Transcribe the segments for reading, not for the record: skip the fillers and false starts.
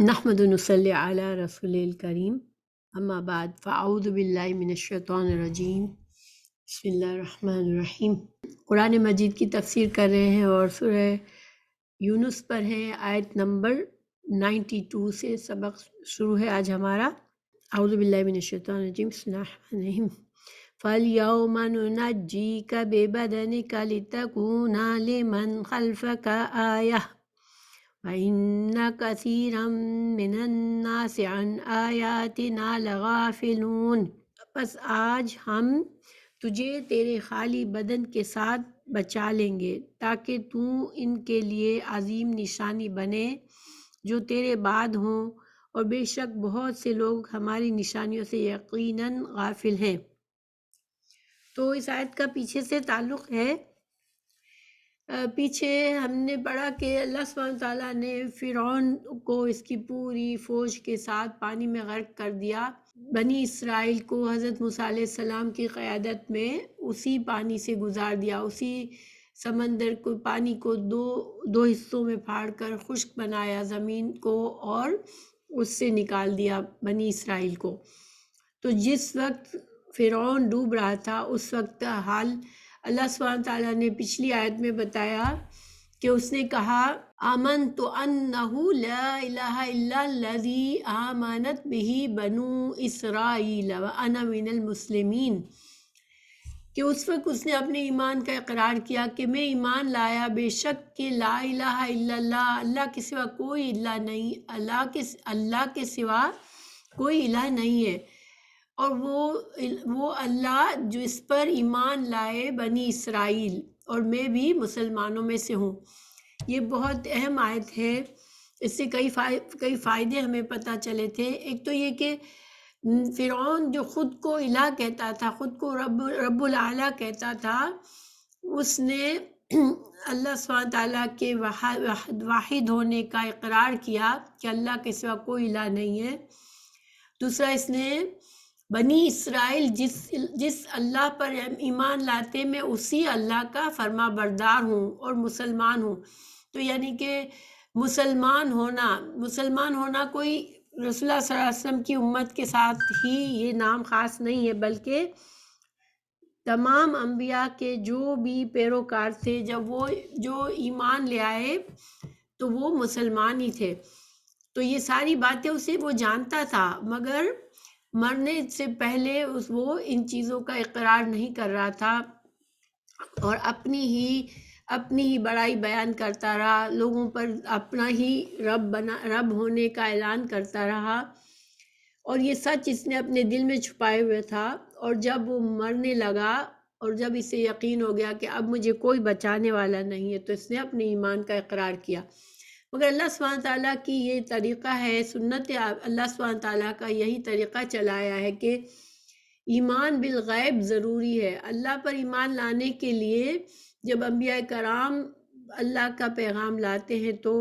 نحمد و نصلی علی رسول الکریم اما بعد فاعوذ باللہ من الشیطان الرجیم بسم اللہ الرحمن الرحیم۔ قرآن مجید کی تفسیر کر رہے ہیں اور سورہ یونس پر ہیں، آیت نمبر 92 سے سبق شروع ہے آج ہمارا۔ اعوذ باللہ من الشیطان الرجیم، بسم اللہ الرحمن الرحیم۔ فَالْيَوْمَ نُنَجِّيكَ بِبَدَنِكَ لِتَكُونَ لِمَنْ خَلْفَكَ آیَةً وَإِنَّ كَثِيرًا مِّنَ النَّاسِ عَنْ آیَاتِنَا لَغَافِلُونَ۔ بس آج ہم تجھے تیرے خالی بدن کے ساتھ بچا لیں گے تاکہ تو ان کے لیے عظیم نشانی بنے جو تیرے بعد ہوں، اور بے شک بہت سے لوگ ہماری نشانیوں سے یقیناً غافل ہیں۔ تو اس آیت کا پیچھے سے تعلق ہے۔ پیچھے ہم نے پڑھا کہ اللہ سبحانہ تعالیٰ نے فرعون کو اس کی پوری فوج کے ساتھ پانی میں غرق کر دیا۔ بنی اسرائیل کو حضرت موسیٰ علیہ السلام کی قیادت میں اسی پانی سے گزار دیا، اسی سمندر کو پانی کو دو حصوں میں پھاڑ کر خشک بنایا زمین کو، اور اس سے نکال دیا بنی اسرائیل کو۔ تو جس وقت فرعون ڈوب رہا تھا اس وقت کا حال اللہ سبحانہ تعالیٰ نے پچھلی آیت میں بتایا کہ اس نے کہا آمنت انہ لا الہ الا الذی آمنت بہ بنو اسرائیل وانا من المسلمین، کہ اس وقت اس نے اپنے ایمان کا اقرار کیا کہ میں ایمان لایا بے شک کہ لا الہ الا اللہ، اللہ کے سوا کوئی الہ نہیں، اللہ کے سوا کوئی الہ نہیں ہے، اور وہ اللہ جس پر ایمان لائے بنی اسرائیل، اور میں بھی مسلمانوں میں سے ہوں۔ یہ بہت اہم آیت ہے، اس سے کئی فائدے ہمیں پتہ چلے تھے۔ ایک تو یہ کہ فرعون جو خود کو الہ کہتا تھا، خود کو رب العلیٰ کہتا تھا، اس نے اللہ سبحانہ تعالیٰ کے واحد ہونے کا اقرار کیا کہ اللہ کے سوا کوئی الہ نہیں ہے۔ دوسرا، اس نے بنی اسرائیل جس اللہ پر ایمان لاتے میں اسی اللہ کا فرما بردار ہوں اور مسلمان ہوں۔ تو یعنی کہ مسلمان ہونا کوئی رسول اللہ صلی اللہ علیہ وسلم کی امت کے ساتھ ہی یہ نام خاص نہیں ہے، بلکہ تمام انبیاء کے جو بھی پیروکار تھے، جب وہ جو ایمان لے آئے تو وہ مسلمان ہی تھے۔ تو یہ ساری باتیں اسے وہ جانتا تھا، مگر مرنے سے پہلے وہ ان چیزوں کا اقرار نہیں کر رہا تھا، اور اپنی ہی بڑائی بیان کرتا رہا، لوگوں پر اپنا ہی رب ہونے کا اعلان کرتا رہا، اور یہ سچ اس نے اپنے دل میں چھپائے ہوئے تھا۔ اور جب وہ مرنے لگا اور جب اسے یقین ہو گیا کہ اب مجھے کوئی بچانے والا نہیں ہے، تو اس نے اپنے ایمان کا اقرار کیا۔ مگر اللہ سبحانہ تعالیٰ کی یہ طریقہ ہے، سنت اللہ سبحانہ تعالیٰ کا یہی طریقہ چلایا ہے کہ ایمان بالغیب ضروری ہے۔ اللہ پر ایمان لانے کے لیے جب انبیاء کرام اللہ کا پیغام لاتے ہیں تو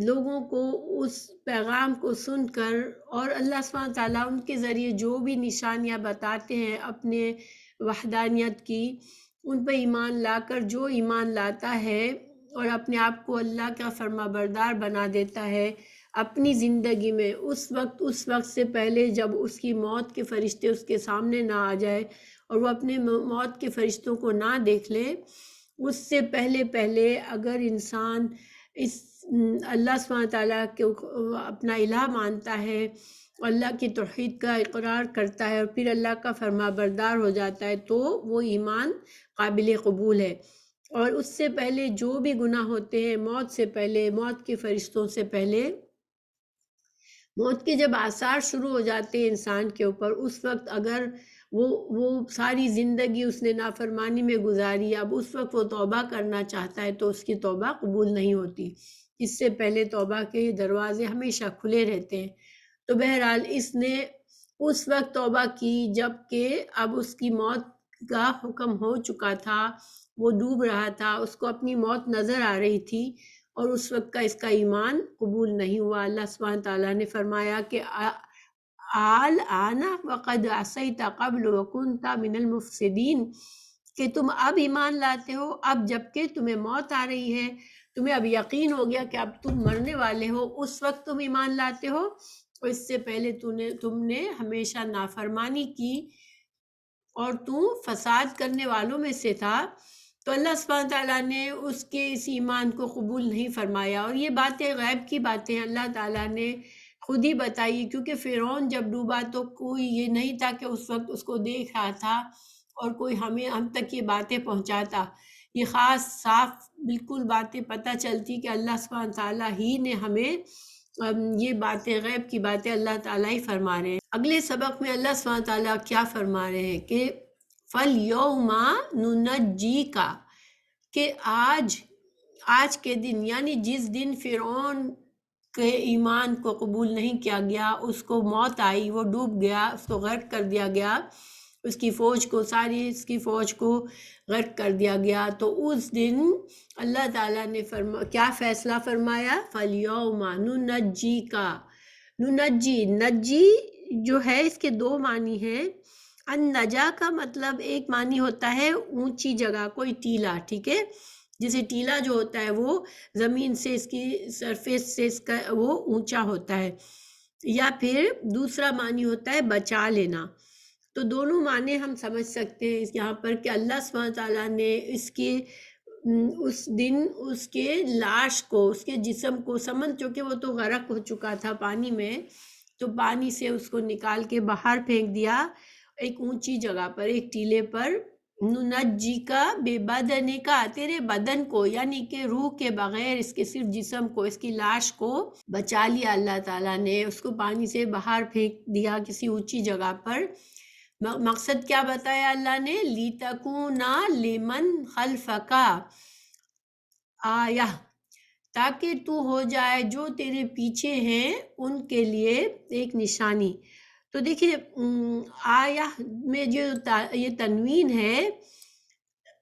لوگوں کو اس پیغام کو سن کر، اور اللہ سبحانہ تعالیٰ ان کے ذریعے جو بھی نشانیاں بتاتے ہیں اپنے وحدانیت کی، ان پہ ایمان لا کر جو ایمان لاتا ہے اور اپنے آپ کو اللہ کا فرما بردار بنا دیتا ہے اپنی زندگی میں، اس وقت سے پہلے جب اس کی موت کے فرشتے اس کے سامنے نہ آ جائے اور وہ اپنے موت کے فرشتوں کو نہ دیکھ لے، اس سے پہلے اگر انسان اس اللہ سبحانہ تعالیٰ کو اپنا الہ مانتا ہے، اللہ کی توحید کا اقرار کرتا ہے اور پھر اللہ کا فرما بردار ہو جاتا ہے، تو وہ ایمان قابل قبول ہے۔ اور اس سے پہلے جو بھی گناہ ہوتے ہیں، موت سے پہلے، موت کے فرشتوں سے پہلے، موت کے جب آثار شروع ہو جاتے ہیں انسان کے اوپر، اس وقت اگر وہ ساری زندگی اس نے نافرمانی میں گزاری، اب اس وقت وہ توبہ کرنا چاہتا ہے تو اس کی توبہ قبول نہیں ہوتی۔ اس سے پہلے توبہ کے دروازے ہمیشہ کھلے رہتے ہیں۔ تو بہرحال اس نے اس وقت توبہ کی جب کہ اب اس کی موت کا حکم ہو چکا تھا، وہ ڈوب رہا تھا، اس کو اپنی موت نظر آ رہی تھی، اور اس وقت کا اس کا ایمان قبول نہیں ہوا۔ اللہ سبحانہ تعالیٰ نے فرمایا کہ آنا وقد عصیت قبل وکنت من المفسدین، کہ تم اب ایمان لاتے ہو، اب جب کہ تمہیں موت آ رہی ہے تمہیں اب یقین ہو گیا کہ اب تم مرنے والے ہو، اس وقت تم ایمان لاتے ہو، اور اس سے پہلے تم نے ہمیشہ نافرمانی کی اور تو فساد کرنے والوں میں سے تھا۔ تو اللہ سبحانہ تعالیٰ نے اس کے اس ایمان کو قبول نہیں فرمایا، اور یہ باتیں غیب کی باتیں اللہ تعالیٰ نے خود ہی بتائی، کیونکہ فرعون جب ڈوبا تو کوئی یہ نہیں تھا کہ اس وقت اس کو دیکھ رہا تھا اور کوئی ہم تک یہ باتیں پہنچاتا۔ یہ خاص صاف بالکل باتیں پتہ چلتی کہ اللہ سبحانہ تعالیٰ ہی نے ہمیں یہ باتیں، غیب کی باتیں اللہ تعالیٰ ہی فرما رہے ہیں۔ اگلے سبق میں اللہ سبحانہ تعالیٰ کیا فرما رہے ہیں کہ فَالْيَوْمَ نُنَجِّيكَ، کہ آج کے دن، یعنی جس دن فرعون کے ایمان کو قبول نہیں کیا گیا، اس کو موت آئی، وہ ڈوب گیا، اس کو غرق کر دیا گیا، اس کی فوج کو، ساری اس کی فوج کو غرق کر دیا گیا، تو اس دن اللہ تعالیٰ نے کیا فیصلہ فرمایا؟ فَالْيَوْمَ نُنَجِّيكَ، نجی جو ہے اس کے دو معنی ہیں۔ النجا کا مطلب ایک معنی ہوتا ہے اونچی جگہ، کوئی ٹیلا، ٹھیک ہے، جیسے ٹیلا جو ہوتا ہے وہ زمین سے، اس کی سرفیس سے اس کا وہ اونچا ہوتا ہے، یا پھر دوسرا معنی ہوتا ہے بچا لینا۔ تو دونوں معنی ہم سمجھ سکتے ہیں یہاں پر کہ اللہ سبحانہ تعالیٰ نے اس دن اس کے لاش کو، اس کے جسم کو، چونکہ وہ تو غرق ہو چکا تھا پانی میں، تو پانی سے اس کو نکال کے باہر پھینک دیا ایک اونچی جگہ پر، ایک ٹیلے پر۔ نُنَجِّيكَ بِبَدَنِكَ، تیرے بدن کو، یعنی کہ روح کے بغیر اس کے صرف جسم کو، اس کی لاش کو بچا لیا اللہ تعالیٰ نے، اس کو پانی سے باہر پھینک دیا کسی اونچی جگہ پر۔ مقصد کیا بتایا اللہ نے؟ لِتَكُونَ لِمَنْ خَلْفَكَ آیہ، تاکہ تو ہو جائے جو تیرے پیچھے ہیں ان کے لیے ایک نشانی۔ تو دیکھیں آیہ میں جو یہ تنوین ہے،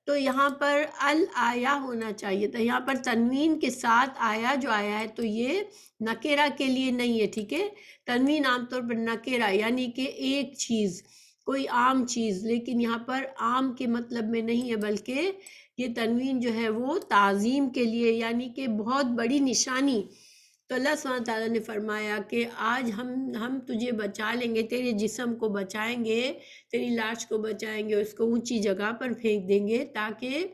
تو یہاں پر الآیہ ہونا چاہیے تھا، یہاں پر تنوین کے ساتھ آیا جو آیا ہے، تو یہ نکرہ کے لیے نہیں ہے، ٹھیک ہے۔ تنوین عام طور پر نکرہ یعنی کہ ایک چیز، کوئی عام چیز، لیکن یہاں پر عام کے مطلب میں نہیں ہے، بلکہ یہ تنوین جو ہے وہ تعظیم کے لیے، یعنی کہ بہت بڑی نشانی۔ تو اللہ سبحانہ تعالیٰ نے فرمایا کہ آج ہم تجھے بچا لیں گے، تیرے جسم کو بچائیں گے، تیری لاش کو بچائیں گے، اس کو اونچی جگہ پر پھینک دیں گے، تاکہ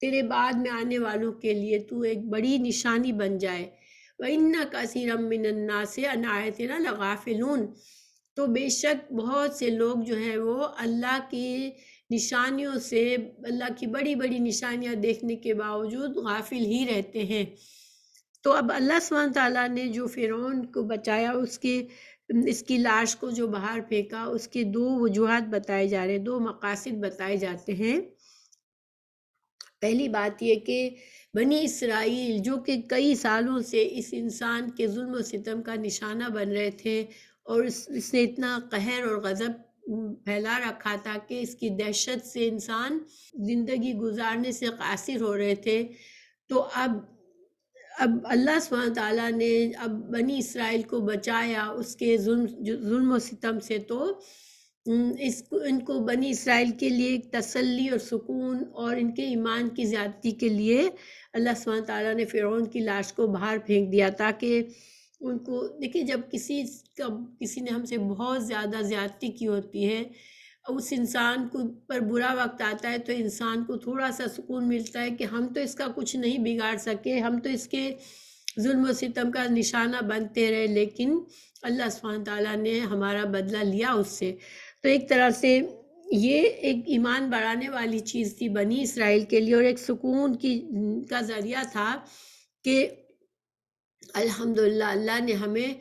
تیرے بعد میں آنے والوں کے لیے تو ایک بڑی نشانی بن جائے۔ وَإِنَّ كَثِيرًا مِّنَ النَّاسِ عَنْ آیَاتِنَا لَغَافِلُونَ، تو بے شک بہت سے لوگ جو ہیں وہ اللہ کی نشانیوں سے، اللہ کی بڑی بڑی نشانیاں دیکھنے کے باوجود غافل ہی رہتے ہیں۔ تو اب اللہ سبحانہ تعالیٰ نے جو فرعون کو بچایا، اس کی لاش کو جو باہر پھینکا، اس کے دو وجوہات بتائے جا رہے ہیں، دو مقاصد بتائے جاتے ہیں۔ پہلی بات یہ کہ بنی اسرائیل جو کہ کئی سالوں سے اس انسان کے ظلم و ستم کا نشانہ بن رہے تھے، اور اس نے اتنا قہر اور غضب پھیلا رکھا تھا کہ اس کی دہشت سے انسان زندگی گزارنے سے قاصر ہو رہے تھے، تو اب اللہ سبحانہ تعالیٰ نے اب بنی اسرائیل کو بچایا اس کے ظلم و ستم سے، تو ان کو بنی اسرائیل کے لیے ایک تسلی اور سکون اور ان کے ایمان کی زیادتی کے لیے اللہ سبحانہ تعالیٰ نے فرعون کی لاش کو باہر پھینک دیا، تاکہ ان کو دیکھیں، جب کسی نے ہم سے بہت زیادہ زیادتی کی ہوتی ہے، اس انسان کو پر برا وقت آتا ہے، تو انسان کو تھوڑا سا سکون ملتا ہے کہ ہم تو اس کا کچھ نہیں بگاڑ سکے، ہم تو اس کے ظلم و ستم کا نشانہ بنتے رہے، لیکن اللہ سبحانہ تعالیٰ نے ہمارا بدلہ لیا اس سے۔ تو ایک طرح سے یہ ایک ایمان بڑھانے والی چیز تھی بنی اسرائیل کے لیے، اور ایک سکون کا ذریعہ تھا کہ الحمدللہ اللہ نے ہمیں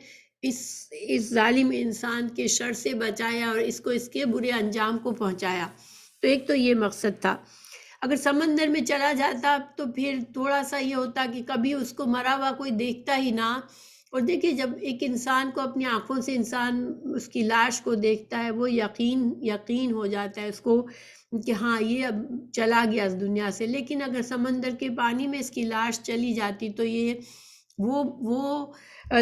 اس ظالم انسان کے شر سے بچایا اور اس کے برے انجام کو پہنچایا۔ تو ایک تو یہ مقصد تھا۔ اگر سمندر میں چلا جاتا تو پھر تھوڑا سا یہ ہوتا کہ کبھی اس کو مرا ہوا کوئی دیکھتا ہی نہ، اور دیکھیں جب ایک انسان کو اپنی آنکھوں سے انسان اس کی لاش کو دیکھتا ہے، وہ یقین ہو جاتا ہے اس کو کہ ہاں یہ اب چلا گیا اس دنیا سے، لیکن اگر سمندر کے پانی میں اس کی لاش چلی جاتی تو یہ وہ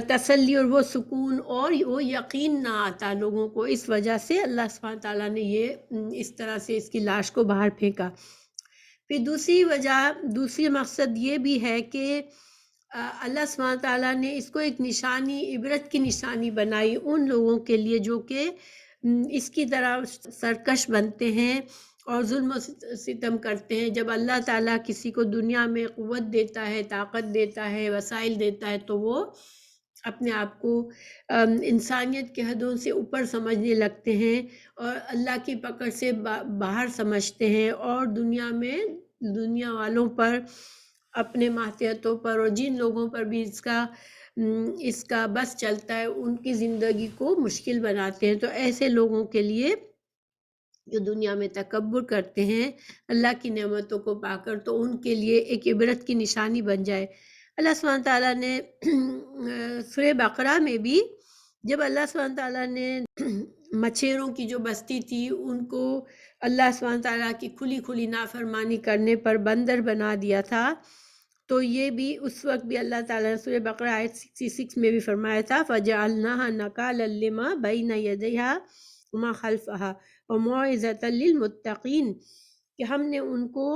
تسلی اور وہ سکون اور وہ یقین نہ آتا لوگوں کو۔ اس وجہ سے اللہ سبحانہ تعالیٰ نے یہ اس طرح سے اس کی لاش کو باہر پھینکا۔ پھر دوسری مقصد یہ بھی ہے کہ اللہ سبحانہ تعالیٰ نے اس کو ایک نشانی، عبرت کی نشانی بنائی ان لوگوں کے لیے جو کہ اس کی طرح سرکش بنتے ہیں اور ظلم و ستم کرتے ہیں۔ جب اللہ تعالیٰ کسی کو دنیا میں قوت دیتا ہے، طاقت دیتا ہے، وسائل دیتا ہے، تو وہ اپنے آپ کو انسانیت کے حدوں سے اوپر سمجھنے لگتے ہیں اور اللہ کی پکڑ سے باہر سمجھتے ہیں، اور دنیا والوں پر، اپنے ماتحتوں پر اور جن لوگوں پر بھی اس کا بس چلتا ہے ان کی زندگی کو مشکل بناتے ہیں۔ تو ایسے لوگوں کے لیے جو دنیا میں تکبر کرتے ہیں اللہ کی نعمتوں کو پا کر، تو ان کے لیے ایک عبرت کی نشانی بن جائے۔ اللہ سبحانہ تعالیٰ نے سورہ بقرہ میں بھی جب اللہ سبحانہ تعالیٰ نے مچھیروں کی جو بستی تھی ان کو اللہ سبحانہ تعالیٰ کی کھلی نافرمانی کرنے پر بندر بنا دیا تھا، تو یہ بھی اس وقت بھی اللہ تعالیٰ نے سورہ بقرہ آیت 66 میں بھی فرمایا تھا فَجَعَلْنَاهَا نَكَالًا لِمَا بَيْنَ يَدَيْهَا وَمَا خَلْفَهَا وَمَوْعِظَةً لِلْمُتَّقِينَ، کہ ہم نے ان کو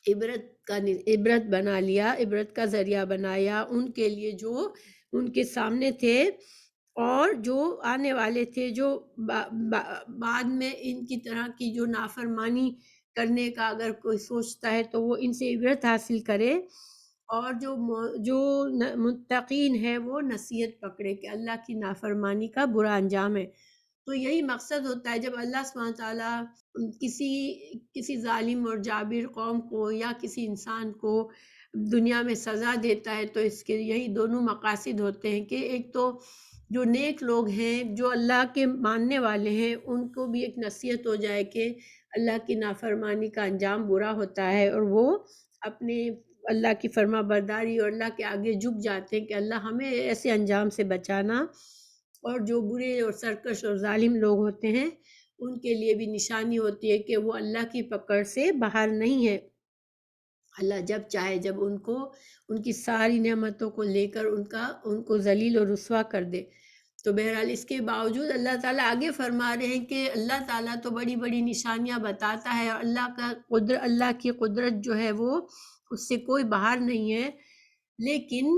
عبرت بنا لیا، عبرت کا ذریعہ بنایا ان کے لیے جو ان کے سامنے تھے اور جو آنے والے تھے، جو بعد میں ان کی طرح کی جو نافرمانی کرنے کا اگر کوئی سوچتا ہے تو وہ ان سے عبرت حاصل کرے، اور جو متقین ہے وہ نصیحت پکڑے کہ اللہ کی نافرمانی کا برا انجام ہے۔ تو یہی مقصد ہوتا ہے جب اللہ سبحانہ تعالیٰ کسی ظالم اور جابر قوم کو یا کسی انسان کو دنیا میں سزا دیتا ہے، تو اس کے یہی دونوں مقاصد ہوتے ہیں کہ ایک تو جو نیک لوگ ہیں، جو اللہ کے ماننے والے ہیں، ان کو بھی ایک نصیحت ہو جائے کہ اللہ کی نافرمانی کا انجام برا ہوتا ہے، اور وہ اپنے اللہ کی فرما برداری اور اللہ کے آگے جھک جاتے ہیں کہ اللہ ہمیں ایسے انجام سے بچانا۔ اور جو برے اور سرکش اور ظالم لوگ ہوتے ہیں ان کے لیے بھی نشانی ہوتی ہے کہ وہ اللہ کی پکڑ سے باہر نہیں ہے۔ اللہ جب چاہے جب ان کی ساری نعمتوں کو لے کر ان کو ذلیل و رسوا کر دے۔ تو بہرحال اس کے باوجود اللہ تعالیٰ آگے فرما رہے ہیں کہ اللہ تعالیٰ تو بڑی بڑی نشانیاں بتاتا ہے، اور اللہ کی قدرت جو ہے وہ اس سے کوئی باہر نہیں ہے، لیکن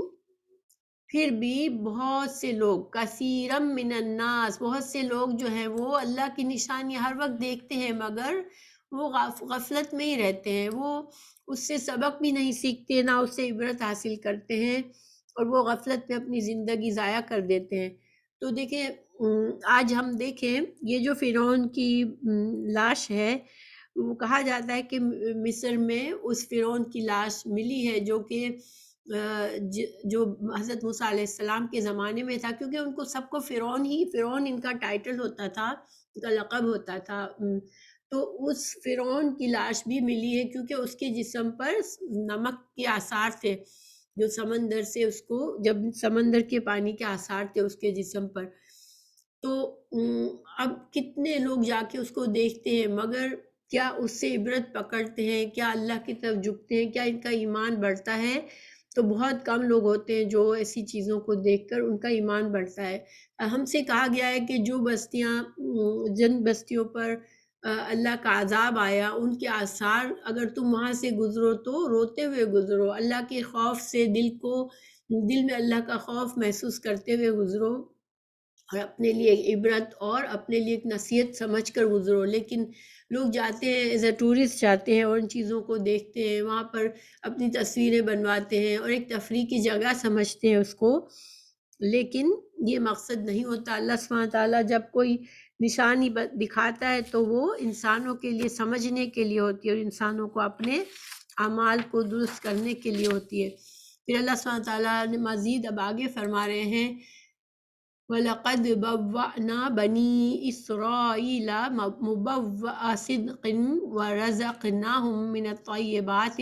پھر بھی بہت سے لوگ، کثیرم من الناس، بہت سے لوگ جو ہیں وہ اللہ کی نشانی ہر وقت دیکھتے ہیں، مگر وہ غفلت میں ہی رہتے ہیں، وہ اس سے سبق بھی نہیں سیکھتے، نہ اس سے عبرت حاصل کرتے ہیں، اور وہ غفلت میں اپنی زندگی ضائع کر دیتے ہیں۔ تو دیکھیں آج ہم دیکھیں یہ جو فرعون کی لاش ہے، وہ کہا جاتا ہے کہ مصر میں اس فرعون کی لاش ملی ہے جو کہ جو حضرت موسیٰ علیہ السلام کے زمانے میں تھا، کیونکہ ان کو سب کو فرعون ان کا ٹائٹل ہوتا تھا، ان کا لقب ہوتا تھا۔ تو اس فرعون کی لاش بھی ملی ہے کیونکہ اس کے جسم پر نمک کے آثار تھے، جو سمندر سے جب سمندر کے پانی کے آثار تھے اس کے جسم پر۔ تو اب کتنے لوگ جا کے اس کو دیکھتے ہیں، مگر کیا اس سے عبرت پکڑتے ہیں؟ کیا اللہ کی طرف جھکتے ہیں؟ کیا ان کا ایمان بڑھتا ہے؟ تو بہت کم لوگ ہوتے ہیں جو ایسی چیزوں کو دیکھ کر ان کا ایمان بڑھتا ہے۔ ہم سے کہا گیا ہے کہ جن بستیوں پر اللہ کا عذاب آیا، ان کے آثار اگر تم وہاں سے گزرو تو روتے ہوئے گزرو، اللہ کے خوف سے دل میں اللہ کا خوف محسوس کرتے ہوئے گزرو، اور اپنے لیے ایک عبرت اور اپنے لیے ایک نصیحت سمجھ کر گزرو۔ لیکن لوگ جاتے ہیں ایز اے ٹورسٹ جاتے ہیں اور ان چیزوں کو دیکھتے ہیں، وہاں پر اپنی تصویریں بنواتے ہیں اور ایک تفریح کی جگہ سمجھتے ہیں اس کو، لیکن یہ مقصد نہیں ہوتا۔ اللہ سبحانہ تعالیٰ جب کوئی نشانی دکھاتا ہے تو وہ انسانوں کے لیے سمجھنے کے لیے ہوتی ہے، اور انسانوں کو اپنے اعمال کو درست کرنے کے لیے ہوتی ہے۔ پھر اللہ سبحانہ تعالیٰ نے مزید اب آگے فرما رہے ہیں وَلَقَدْ بَوَّأْنَا بَنِي إِسْرَائِيلَ مُبَوَّأَ صِدْقٍ وَرَزَقْنَاهُم مِّنَ الطَّيِّبَاتِ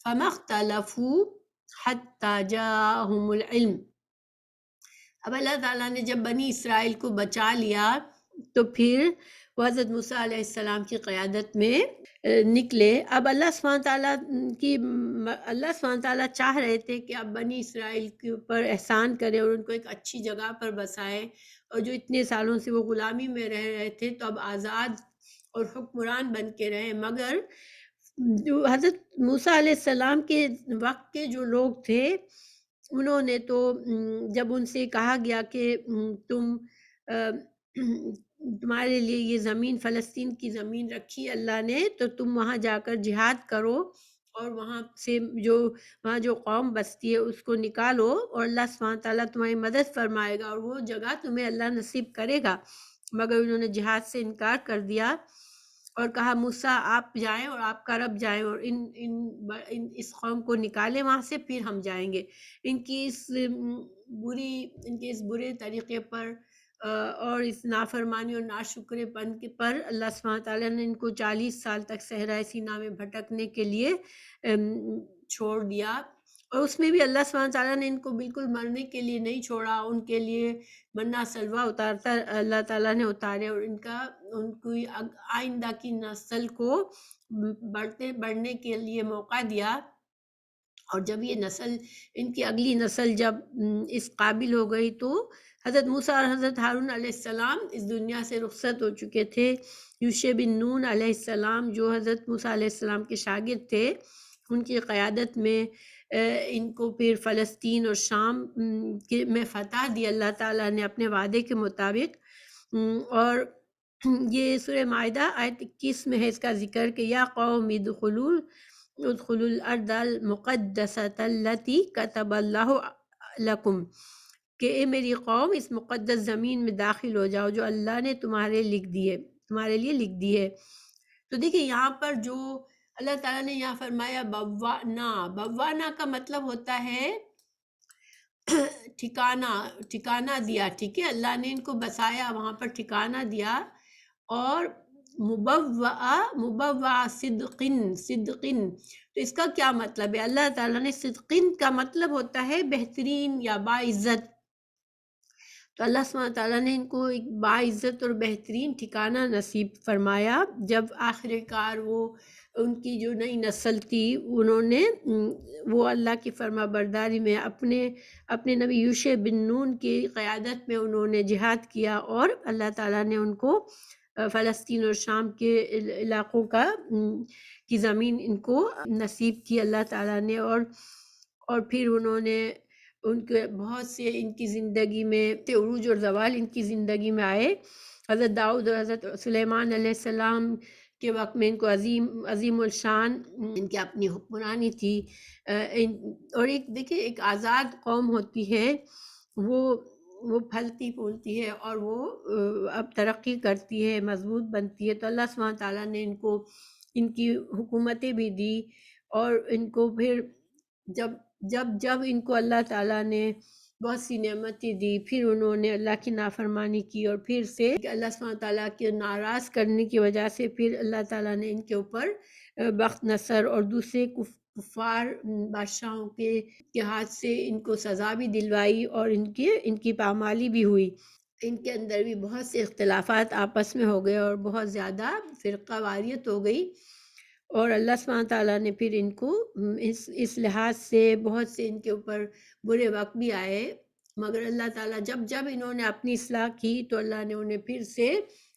فَمَا اخْتَلَفُوا حَتَّى جَاءَهُمُ الْعِلْمُ۔ اب اللہ تعالیٰ نے جب بنی اسرائیل کو بچا لیا تو پھر وہ حضرت موسیٰ علیہ السلام کی قیادت میں نکلے۔ اب اللہ سبحانہ تعالیٰ چاہ رہے تھے کہ اب بنی اسرائیل کے اوپر احسان کرے اور ان کو ایک اچھی جگہ پر بسائے، اور جو اتنے سالوں سے وہ غلامی میں رہ رہے تھے تو اب آزاد اور حکمران بن کے رہے، مگر جو حضرت موسیٰ علیہ السلام کے وقت کے جو لوگ تھے انہوں نے تو جب ان سے کہا گیا کہ تم تمہارے لیے یہ زمین فلسطین کی زمین رکھی اللہ نے تو تم وہاں جا کر جہاد کرو اور وہاں سے وہاں جو قوم بستی ہے اس کو نکالو اور اللہ سبحانہ تعالیٰ تمہاری مدد فرمائے گا اور وہ جگہ تمہیں اللہ نصیب کرے گا، مگر انہوں نے جہاد سے انکار کر دیا اور کہا موسیٰ آپ جائیں اور آپ کا رب جائیں اور اس قوم کو نکالیں وہاں سے، پھر ہم جائیں گے۔ ان کی اس برے طریقے پر اور اس نافرمانی اور ناشکرے پن پر اللہ سبحانہ تعالیٰ نے ان کو 40 سال تک صحرائے سینا میں بھٹکنے کے لیے چھوڑ دیا، اور اس میں بھی اللہ سبحانہ تعالیٰ نے ان کو بالکل مرنے کے لیے نہیں چھوڑا، ان کے لیے منہ سلوہ اتارتا اللہ تعالیٰ نے اتارے اور ان کی آئندہ کی نسل کو بڑھنے کے لیے موقع دیا، اور جب یہ نسل ان کی اگلی نسل جب اس قابل ہو گئی تو حضرت موسیٰ اور حضرت ہارون علیہ السلام اس دنیا سے رخصت ہو چکے تھے۔ یوشع بن نون علیہ السلام جو حضرت موسیٰ علیہ السلام کے شاگرد تھے، ان کی قیادت میں ان کو پھر فلسطین اور شام میں فتح دی اللہ تعالیٰ نے اپنے وعدے کے مطابق، اور یہ سورہ مائدہ آیت 21 میں ہے اس کا ذکر کہ یا قوم ادخلوا الارض المقدسۃ التی کتب اللہ لکم، کہ اے میری قوم اس مقدس زمین میں داخل ہو جاؤ جو اللہ نے تمہارے لیے لکھ دی ہے۔ تو دیکھیں یہاں پر جو اللہ تعالیٰ نے یہاں فرمایا بوانا کا مطلب ہوتا ہے ٹھکانہ دیا، ٹھیک ہے، اللہ نے ان کو بسایا وہاں پر ٹھکانہ دیا، اور مبوع صدقن تو اس کا کیا مطلب ہے؟ اللہ تعالیٰ نے صدقن کا مطلب ہوتا ہے بہترین یا باعزت، تو اللہ سبحانہ تعالیٰ نے ان کو ایک باعزت اور بہترین ٹھکانہ نصیب فرمایا جب آخر کار ان کی جو نئی نسل تھی انہوں نے وہ اللہ کی فرما برداری میں اپنے نبی یوشع بن نون کی قیادت میں انہوں نے جہاد کیا، اور اللہ تعالیٰ نے ان کو فلسطین اور شام کے علاقوں کی زمین ان کو نصیب کی اللہ تعالیٰ نے، اور پھر انہوں نے ان کے بہت سے ان کی زندگی میں عروج اور زوال ان کی زندگی میں آئے۔ حضرت داؤد اور حضرت سلیمان علیہ السلام کے وقت میں ان کو عظیم الشان ان کی اپنی حکمرانی تھی، اور دیکھیں ایک آزاد قوم ہوتی ہے وہ پھلتی پھولتی ہے اور وہ اب ترقی کرتی ہے، مضبوط بنتی ہے، تو اللہ سبحانہ تعالیٰ نے ان کو ان کی حکومتیں بھی دی، اور ان کو پھر جب ان کو اللہ تعالیٰ نے بہت سی نعمتیں دی، پھر انہوں نے اللہ کی نافرمانی کی، اور پھر سے اللہ سبحانہ تعالیٰ کے ناراض کرنے کی وجہ سے پھر اللہ تعالیٰ نے ان کے اوپر بخت نصر اور دوسرے کفار بادشاہوں کے ہاتھ سے ان کو سزا بھی دلوائی، اور ان کی پامالی بھی ہوئی، ان کے اندر بھی بہت سے اختلافات آپس میں ہو گئے اور بہت زیادہ فرقہ واریت ہو گئی، اور اللہ سبحانہ تعالیٰ نے پھر ان کو اس لحاظ سے بہت سے ان کے اوپر برے وقت بھی آئے، مگر اللہ تعالیٰ جب انہوں نے اپنی اصلاح کی تو اللہ نے انہیں پھر سے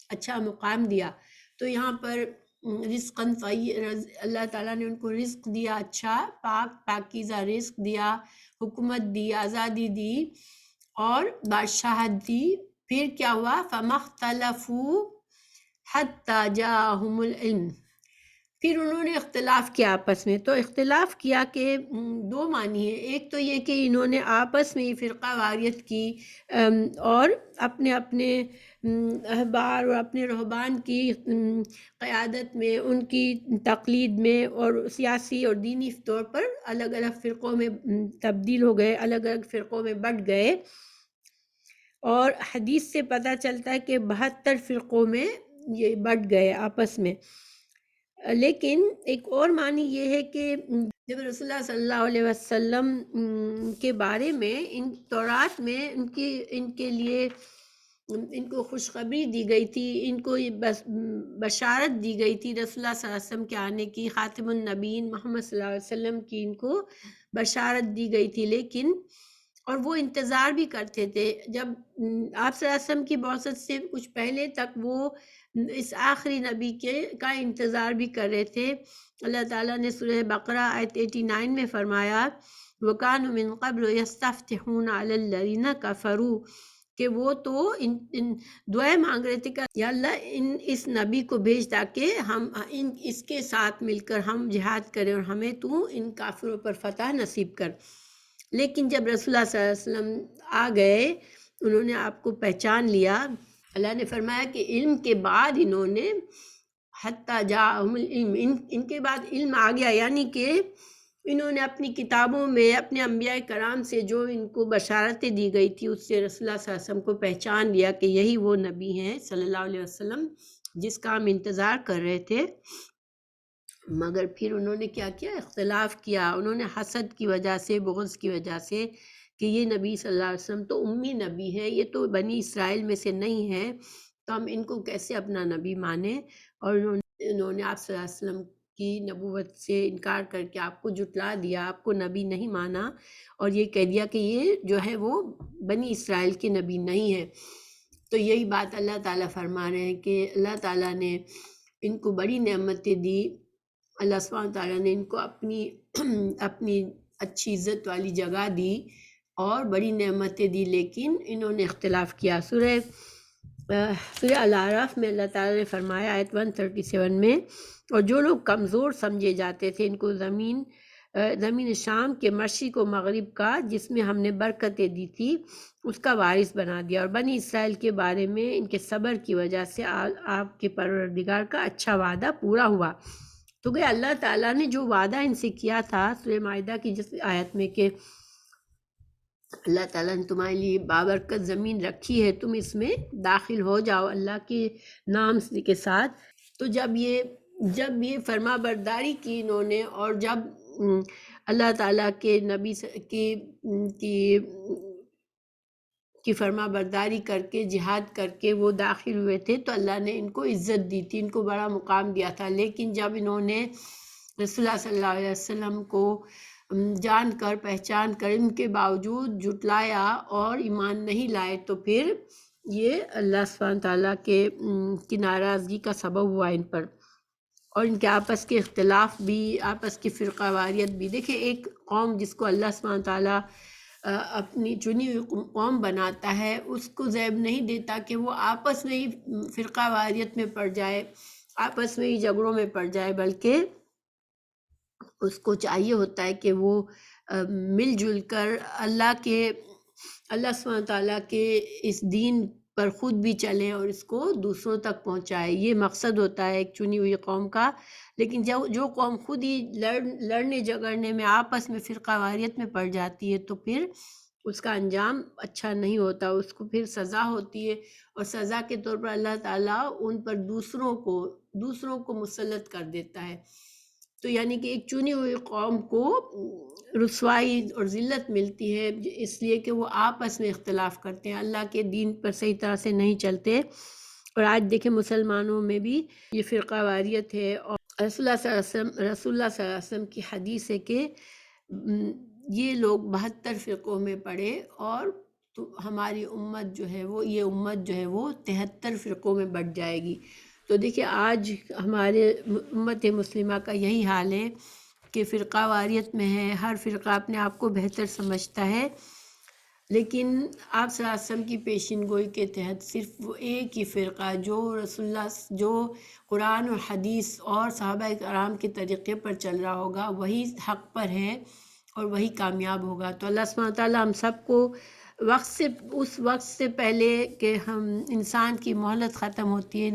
اچھا مقام دیا۔ تو یہاں پر رزقاً اللہ تعالیٰ نے ان کو رزق دیا، اچھا پاکیزہ رزق دیا، حکومت دی، آزادی دی اور بادشاہت دی، پھر کیا ہوا؟ فَمَا اخْتَلَفُوا حَتَّى جَاءَهُمُ الْعِلْمُ، پھر انہوں نے اختلاف کیا آپس میں، تو اختلاف کیا کہ دو معنی ہے، ایک تو یہ کہ انہوں نے آپس میں فرقہ واریت کی اور اپنے احبار اور اپنے رہبان کی قیادت میں ان کی تقلید میں اور سیاسی اور دینی طور پر الگ الگ فرقوں میں تبدیل ہو گئے، الگ الگ فرقوں میں بٹ گئے، اور حدیث سے پتہ چلتا ہے کہ 72 فرقوں میں یہ بٹ گئے آپس میں۔ لیکن ایک اور معنی یہ ہے کہ جب رسول اللہ صلی اللہ علیہ وسلم کے بارے میں ان تورات میں ان کے لیے ان کو خوشخبری دی گئی تھی، ان کو بشارت دی گئی تھی رسول اللہ صلی اللہ علیہ وسلم کے آنے کی، خاتم النبیین محمد صلی اللہ علیہ وسلم کی ان کو بشارت دی گئی تھی، لیکن اور وہ انتظار بھی کرتے تھے جب آپ صلی اللہ علیہ وسلم کی بعثت سے کچھ پہلے تک وہ اس آخری نبی کا انتظار بھی کر رہے تھے۔ اللہ تعالیٰ نے سورہ بقرہ آیت 89 میں فرمایا وَكَانُوا مِن قَبْلُ يَسْتَفْتِحُونَ عَلَى الَّذِينَ كَفَرُوا، کہ وہ تو دعائیں مانگ رہے تھے کہ یا اللہ اس نبی کو بھیج تاکہ ہم اس کے ساتھ مل کر ہم جہاد کریں اور ہمیں تو ان کافروں پر فتح نصیب کر۔ لیکن جب رسول اللہ صلی اللہ علیہ وسلم آ گئے، انہوں نے آپ کو پہچان لیا، اللہ نے فرمایا کہ علم کے بعد انہوں نے حتیٰ جاءہم العلم، ان کے بعد علم آ گیا، یعنی کہ انہوں نے اپنی کتابوں میں اپنے انبیاء کرام سے جو ان کو بشارتیں دی گئی تھی اس سے رسول اللہ صلی اللہ علیہ وسلم کو پہچان لیا کہ یہی وہ نبی ہیں صلی اللہ علیہ وسلم جس کا ہم انتظار کر رہے تھے۔ مگر پھر انہوں نے کیا کیا؟ اختلاف کیا۔ انہوں نے حسد کی وجہ سے، بغض کی وجہ سے کہ یہ نبی صلی اللہ علیہ وسلم تو امی نبی ہے، یہ تو بنی اسرائیل میں سے نہیں ہے، تو ہم ان کو کیسے اپنا نبی مانیں، اور انہوں نے آپ صلی اللہ علیہ وسلم کی نبوت سے انکار کر کے آپ کو جھٹلا دیا، آپ کو نبی نہیں مانا، اور یہ کہہ دیا کہ یہ جو ہے وہ بنی اسرائیل کے نبی نہیں ہے۔ تو یہی بات اللہ تعالیٰ فرما رہے ہیں کہ اللہ تعالیٰ نے ان کو بڑی نعمتیں دی، اللہ سبحانہ تعالیٰ نے ان کو اپنی اچھی عزت والی جگہ دی اور بڑی نعمتیں دی، لیکن انہوں نے اختلاف کیا۔ سورہ الاعراف میں اللہ تعالیٰ نے فرمایا آیت 137 میں، اور جو لوگ کمزور سمجھے جاتے تھے ان کو زمین شام کے مشرق و مغرب کا جس میں ہم نے برکتیں دی تھی اس کا وارث بنا دیا، اور بنی اسرائیل کے بارے میں ان کے صبر کی وجہ سے آپ کے پروردگار کا اچھا وعدہ پورا ہوا۔ تو کہ اللہ تعالیٰ نے جو وعدہ ان سے کیا تھا سورہ مائدہ کی جس آیت میں کہ اللہ تعالیٰ نے تمہارے لیے بابرکت زمین رکھی ہے، تم اس میں داخل ہو جاؤ اللہ کے نام کے ساتھ۔ تو جب یہ فرما برداری کی انہوں نے، اور جب اللہ تعالیٰ کے نبی کی فرما برداری کر کے جہاد کر کے وہ داخل ہوئے تھے تو اللہ نے ان کو عزت دی تھی، ان کو بڑا مقام دیا تھا۔ لیکن جب انہوں نے رسول اللہ صلی اللہ علیہ وسلم کو جان کر پہچان کر ان کے باوجود جھٹلایا اور ایمان نہیں لائے تو پھر یہ اللہ سبحانہ تعالیٰ کی ناراضگی کا سبب ہوا ان پر، اور ان کے آپس کے اختلاف بھی، آپس کی فرقہ واریت بھی۔ دیکھیں ایک قوم جس کو اللہ سبحانہ تعالیٰ اپنی چنی ہوئی قوم بناتا ہے اس کو زیب نہیں دیتا کہ وہ آپس میں ہی فرقہ واریت میں پڑ جائے، آپس میں ہی جھگڑوں میں پڑ جائے، بلکہ اس کو چاہیے ہوتا ہے کہ وہ مل جل کر اللہ سبحانہ تعالیٰ کے اس دین پر خود بھی چلے اور اس کو دوسروں تک پہنچائے۔ یہ مقصد ہوتا ہے ایک چنی ہوئی قوم کا۔ لیکن جو قوم خود ہی لڑنے جھگڑنے میں آپس میں فرقہ واریت میں پڑ جاتی ہے تو پھر اس کا انجام اچھا نہیں ہوتا، اس کو پھر سزا ہوتی ہے، اور سزا کے طور پر اللہ تعالیٰ ان پر دوسروں کو مسلط کر دیتا ہے۔ تو یعنی کہ ایک چنی ہوئی قوم کو رسوائی اور ذلت ملتی ہے اس لیے کہ وہ آپس میں اختلاف کرتے ہیں، اللہ کے دین پر صحیح طرح سے نہیں چلتے۔ اور آج دیکھیں مسلمانوں میں بھی یہ فرقہ واریت ہے، اور رسول اللہ صلی اللہ علیہ وسلم کی حدیث ہے کہ یہ لوگ 72 فرقوں میں پڑے اور ہماری امت جو ہے وہ 73 فرقوں میں بٹ جائے گی۔ تو دیکھیں آج ہمارے امت مسلمہ کا یہی حال ہے کہ فرقہ واریت میں ہے، ہر فرقہ اپنے آپ کو بہتر سمجھتا ہے، لیکن آپ صلی اللہ علیہ وسلم کی پیشین گوئی کے تحت صرف وہ ایک ہی فرقہ جو رسول اللہ جو قرآن اور حدیث اور صحابہ کرام کے طریقے پر چل رہا ہوگا وہی حق پر ہے اور وہی کامیاب ہوگا۔ تو اللہ سبحانہ تعالیٰ ہم سب کو اس وقت سے پہلے کہ انسان کی مہلت ختم ہوتی ہے،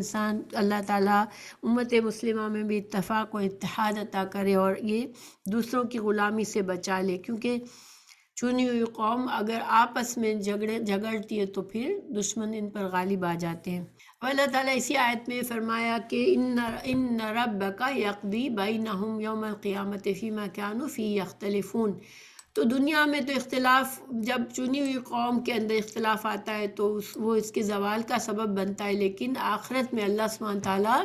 اللہ تعالیٰ امت مسلمہ میں بھی اتفاق و اتحاد عطا کرے اور یہ دوسروں کی غلامی سے بچا لے، کیونکہ چنی ہوئی قوم اگر آپس میں جھگڑتی ہے تو پھر دشمن ان پر غالب آ جاتے ہیں۔ اور اللہ تعالیٰ اسی آیت میں فرمایا کہ ان ربک یقضی بینہم یوم القیامۃ فیما کانوا فیہ یختلفون۔ تو دنیا میں تو اختلاف، جب چنی ہوئی قوم کے اندر اختلاف آتا ہے تو وہ اس کے زوال کا سبب بنتا ہے، لیکن آخرت میں اللہ سبحانہ تعالیٰ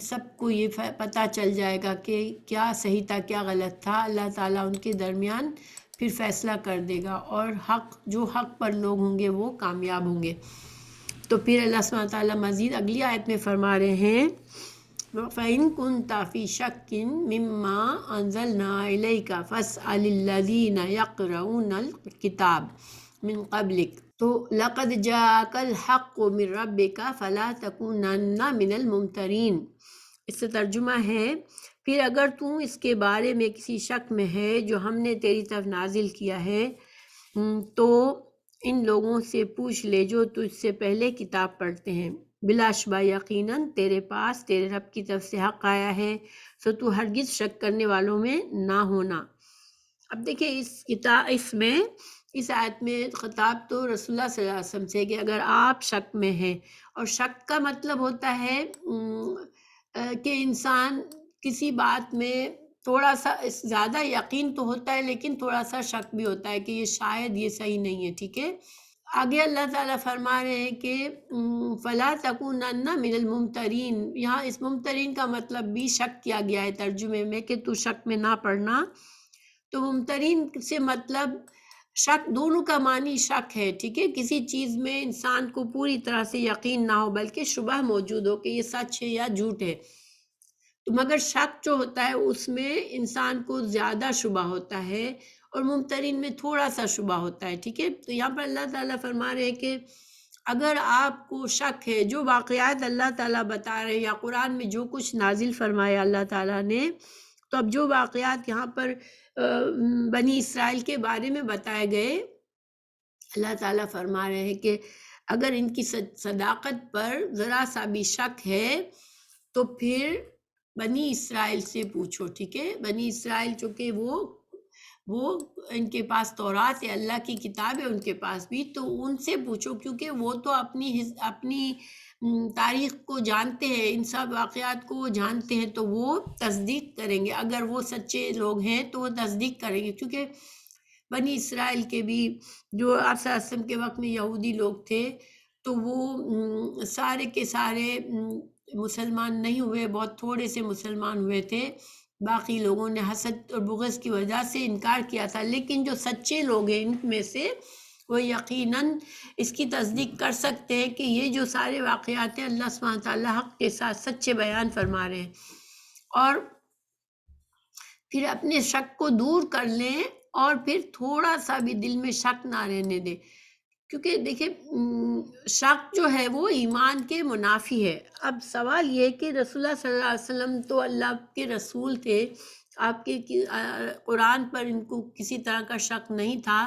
سب کو یہ پتہ چل جائے گا کہ کیا صحیح تھا کیا غلط تھا، اللہ تعالیٰ ان کے درمیان پھر فیصلہ کر دے گا، اور جو حق پر لوگ ہوں گے وہ کامیاب ہوں گے۔ تو پھر اللہ سبحانہ تعالیٰ مزید اگلی آیت میں فرما رہے ہیں فَإِن كُنتَ فِي شَكٍّ مِّمَّا أَنزَلْنَا إِلَيْكَ فَاسْأَلِ الَّذِينَ يَقْرَؤُونَ الْكِتَابَ مِن قَبْلِكَ تو لَقَدْ جَاءَكَ الْحَقُّ مِن رَّبِّكَ فَلَا تَكُونَنَّ مِنَ الْمُمْتَرِينَ۔ اس سے ترجمہ ہے پھر اگر تو اس کے بارے میں کسی شک میں ہے جو ہم نے تیری طرف نازل کیا ہے تو ان لوگوں سے پوچھ لے جو تجھ سے پہلے کتاب پڑھتے ہیں، بلا شبہ یقیناً تیرے پاس تیرے رب کی طرف سے حق آیا ہے، سو تو ہرگز شک کرنے والوں میں نہ ہونا۔ اب دیکھیں اس آیت میں خطاب تو رسول اللہ صلی اللہ علیہ وسلم سے کہ اگر آپ شک میں ہیں، اور شک کا مطلب ہوتا ہے کہ انسان کسی بات میں تھوڑا سا زیادہ یقین تو ہوتا ہے لیکن تھوڑا سا شک بھی ہوتا ہے کہ یہ شاید یہ صحیح نہیں ہے، ٹھیک ہے۔ آگے اللہ تعالیٰ فرما رہے ہیں کہ فَلَا تَكُونَنَّ مِنَ الْمُمْتَرِينَ، یہاں اس ممترین کا مطلب بھی شک کیا گیا ہے ترجمے میں کہ تو شک میں نہ پڑنا۔ تو ممترین سے مطلب شک، دونوں کا معنی شک ہے، ٹھیک ہے، کسی چیز میں انسان کو پوری طرح سے یقین نہ ہو بلکہ شبہ موجود ہو کہ یہ سچ ہے یا جھوٹ ہے، تو مگر شک جو ہوتا ہے اس میں انسان کو زیادہ شبہ ہوتا ہے اور ممترین میں تھوڑا سا شبہ ہوتا ہے، ٹھیک ہے۔ تو یہاں پر اللہ تعالیٰ فرما رہے ہیں کہ اگر آپ کو شک ہے جو واقعات اللہ تعالیٰ بتا رہے یا قرآن میں جو کچھ نازل فرمایا اللہ تعالیٰ نے، تو اب جو واقعات یہاں پر بنی اسرائیل کے بارے میں بتائے گئے، اللہ تعالیٰ فرما رہے ہیں کہ اگر ان کی صداقت پر ذرا سا بھی شک ہے تو پھر بنی اسرائیل سے پوچھو، ٹھیک ہے۔ بنی اسرائیل چونکہ وہ ان کے پاس تورات ہے، اللہ کی کتاب ہے ان کے پاس بھی، تو ان سے پوچھو کیونکہ وہ تو اپنی تاریخ کو جانتے ہیں، ان سب واقعات کو وہ جانتے ہیں، تو وہ تصدیق کریں گے۔ اگر وہ سچے لوگ ہیں تو وہ تصدیق کریں گے، کیونکہ بنی اسرائیل کے بھی جو آپ صلی اللہ علیہ وسلم کے وقت میں یہودی لوگ تھے تو وہ سارے کے سارے مسلمان نہیں ہوئے، بہت تھوڑے سے مسلمان ہوئے تھے، باقی لوگوں نے حسد اور بغض کی وجہ سے انکار کیا تھا، لیکن جو سچے لوگ ہیں ان میں سے وہ یقیناً اس کی تصدیق کر سکتے ہیں کہ یہ جو سارے واقعات ہیں اللہ سبحانہ تعالیٰ حق کے ساتھ سچے بیان فرما رہے ہیں، اور پھر اپنے شک کو دور کر لیں اور پھر تھوڑا سا بھی دل میں شک نہ رہنے دیں، کیونکہ دیکھیں شک جو ہے وہ ایمان کے منافی ہے۔ اب سوال یہ کہ رسول اللہ صلی اللہ علیہ وسلم تو اللہ کے رسول تھے، آپ کے قرآن پر ان کو کسی طرح کا شک نہیں تھا،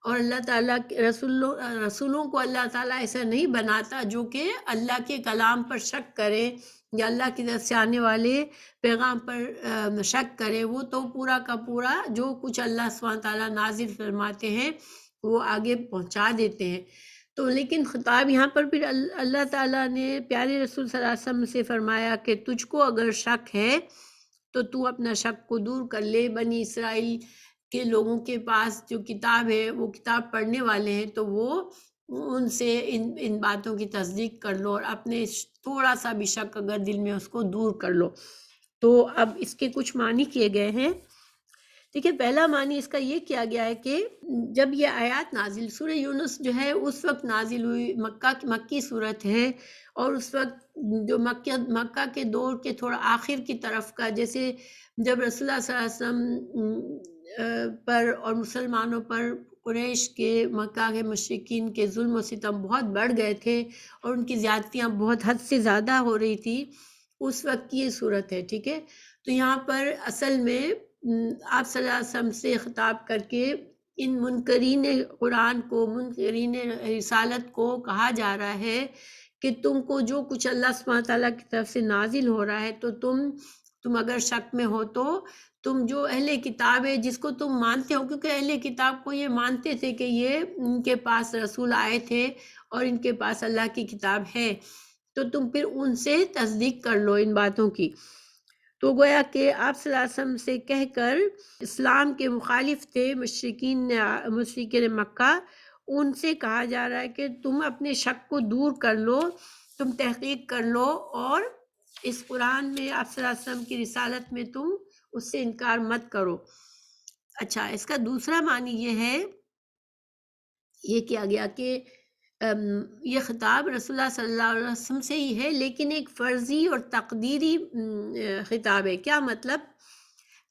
اور اللہ تعالیٰ رسولوں کو اللہ تعالیٰ ایسا نہیں بناتا جو کہ اللہ کے کلام پر شک کرے یا اللہ کی طرف سے آنے والے پیغام پر شک کرے، وہ تو پورا کا پورا جو کچھ اللہ سبحانہ تعالیٰ نازل فرماتے ہیں وہ آگے پہنچا دیتے ہیں۔ تو لیکن خطاب یہاں پر پھر اللہ تعالیٰ نے پیارے رسول صلی اللہ علیہ وسلم سے فرمایا کہ تجھ کو اگر شک ہے تو تو اپنا شک کو دور کر لے، بنی اسرائیل کے لوگوں کے پاس جو کتاب ہے وہ کتاب پڑھنے والے ہیں تو وہ ان سے ان باتوں کی تصدیق کر لو، اور اپنے تھوڑا سا بھی شک اگر دل میں اس کو دور کر لو۔ تو اب اس کے کچھ معنی کیے گئے ہیں، ٹھیک ہے۔ پہلا معنی اس کا یہ کیا گیا ہے کہ جب یہ آیات نازل، سورہ یونس جو ہے اس وقت نازل ہوئی، مکی صورت ہے، اور اس وقت جو مکہ کے دور کے تھوڑا آخر کی طرف کا، جیسے جب رسول اللہ صلی اللہ علیہ وسلم پر اور مسلمانوں پر قریش کے، مکہ کے مشرکین کے ظلم و ستم بہت بڑھ گئے تھے اور ان کی زیادتیاں بہت حد سے زیادہ ہو رہی تھی، اس وقت کی یہ صورت ہے، ٹھیک ہے۔ تو یہاں پر اصل میں آپ صلی اللہ علیہ وسلم سے خطاب کر کے ان منکرین قرآن کو، منکرین رسالت کو کہا جا رہا ہے کہ تم کو جو کچھ اللہ سبحانہ تعالیٰ کی طرف سے نازل ہو رہا ہے تو تم اگر شک میں ہو تو تم جو اہل کتاب ہے جس کو تم مانتے ہو، کیونکہ اہل کتاب کو یہ مانتے تھے کہ یہ ان کے پاس رسول آئے تھے اور ان کے پاس اللہ کی کتاب ہے، تو تم پھر ان سے تصدیق کر لو ان باتوں کی۔ تو گویا کہ آپ صلی اللہ علیہ وسلم سے کہہ کر اسلام کے مخالف تھے مشرکین مکہ، ان سے کہا جا رہا ہے کہ تم اپنے شک کو دور کر لو، تم تحقیق کر لو، اور اس قرآن میں آپ صلی اللہ علیہ وسلم کی رسالت میں تم اس سے انکار مت کرو۔ اچھا، اس کا دوسرا معنی یہ ہے، یہ کیا گیا کہ یہ خطاب رسول اللہ صلی اللہ علیہ وسلم سے ہی ہے، لیکن ایک فرضی اور تقدیری خطاب ہے۔ کیا مطلب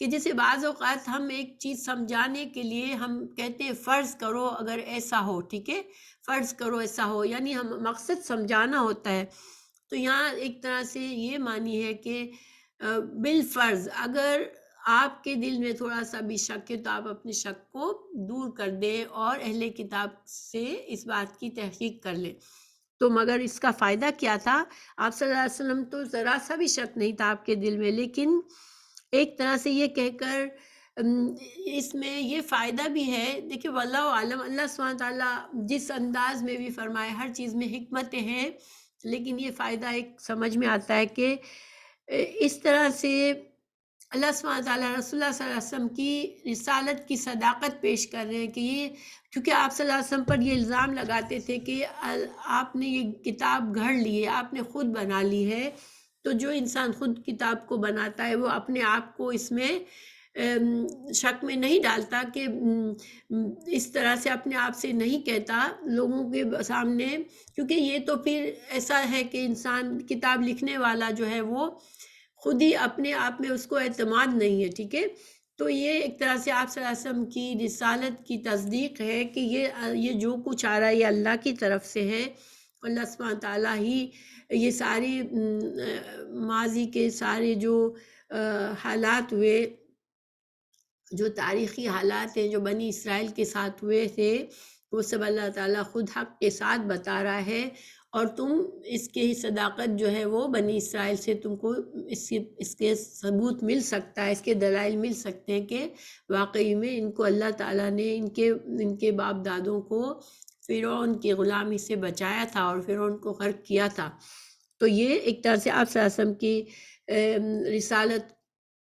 کہ جیسے بعض اوقات ہم ایک چیز سمجھانے کے لیے ہم کہتے ہیں فرض کرو اگر ایسا ہو، ٹھیک ہے، فرض کرو ایسا ہو، یعنی ہم مقصد سمجھانا ہوتا ہے۔ تو یہاں ایک طرح سے یہ معنی ہے کہ بالفرض اگر آپ کے دل میں تھوڑا سا بھی شک ہے تو آپ اپنے شک کو دور کر دیں اور اہل کتاب سے اس بات کی تحقیق کر لیں۔ تو مگر اس کا فائدہ کیا تھا؟ آپ صلی اللہ علیہ وسلم تو ذرا سا بھی شک نہیں تھا آپ کے دل میں، لیکن ایک طرح سے یہ کہہ کر اس میں یہ فائدہ بھی ہے، دیکھیں واللہ عالم، اللہ سبحانہ تعالیٰ جس انداز میں بھی فرمائے، ہر چیز میں حکمتیں ہیں، لیکن یہ فائدہ ایک سمجھ میں آتا ہے کہ اس طرح سے اللہ سبحانہ تعالیٰ رسول اللہ صلی اللہ علیہ وسلم کی رسالت کی صداقت پیش کر رہے ہیں کہ یہ، کیونکہ آپ صلی اللہ علیہ وسلم پر یہ الزام لگاتے تھے کہ آپ نے یہ کتاب گھڑ لی ہے، آپ نے خود بنا لی ہے۔ تو جو انسان خود کتاب کو بناتا ہے وہ اپنے آپ کو اس میں شک میں نہیں ڈالتا کہ اس طرح سے اپنے آپ سے نہیں کہتا لوگوں کے سامنے، کیونکہ یہ تو پھر ایسا ہے کہ انسان کتاب لکھنے والا جو ہے وہ خود ہی اپنے آپ میں اس کو اعتماد نہیں ہے، ٹھیک ہے۔ تو یہ ایک طرح سے آپ صلی اللہ علیہ وسلم کی رسالت کی تصدیق ہے کہ یہ جو کچھ آ رہا ہے یہ اللہ کی طرف سے ہے، اللہ سبحانہ تعالیٰ ہی یہ ساری ماضی کے سارے جو حالات ہوئے، جو تاریخی حالات ہیں جو بنی اسرائیل کے ساتھ ہوئے تھے، وہ سب اللہ تعالیٰ خود حق کے ساتھ بتا رہا ہے، اور تم اس کی صداقت جو ہے وہ بنی اسرائیل سے تم کو اس کے ثبوت مل سکتا ہے، اس کے دلائل مل سکتے ہیں کہ واقعی میں ان کو اللہ تعالیٰ نے ان کے باپ دادوں کو فرعون کی غلامی سے بچایا تھا اور فرعون کو غرق کیا تھا۔ تو یہ ایک طرح سے آپ صلی اللہ علیہ وسلم کی رسالت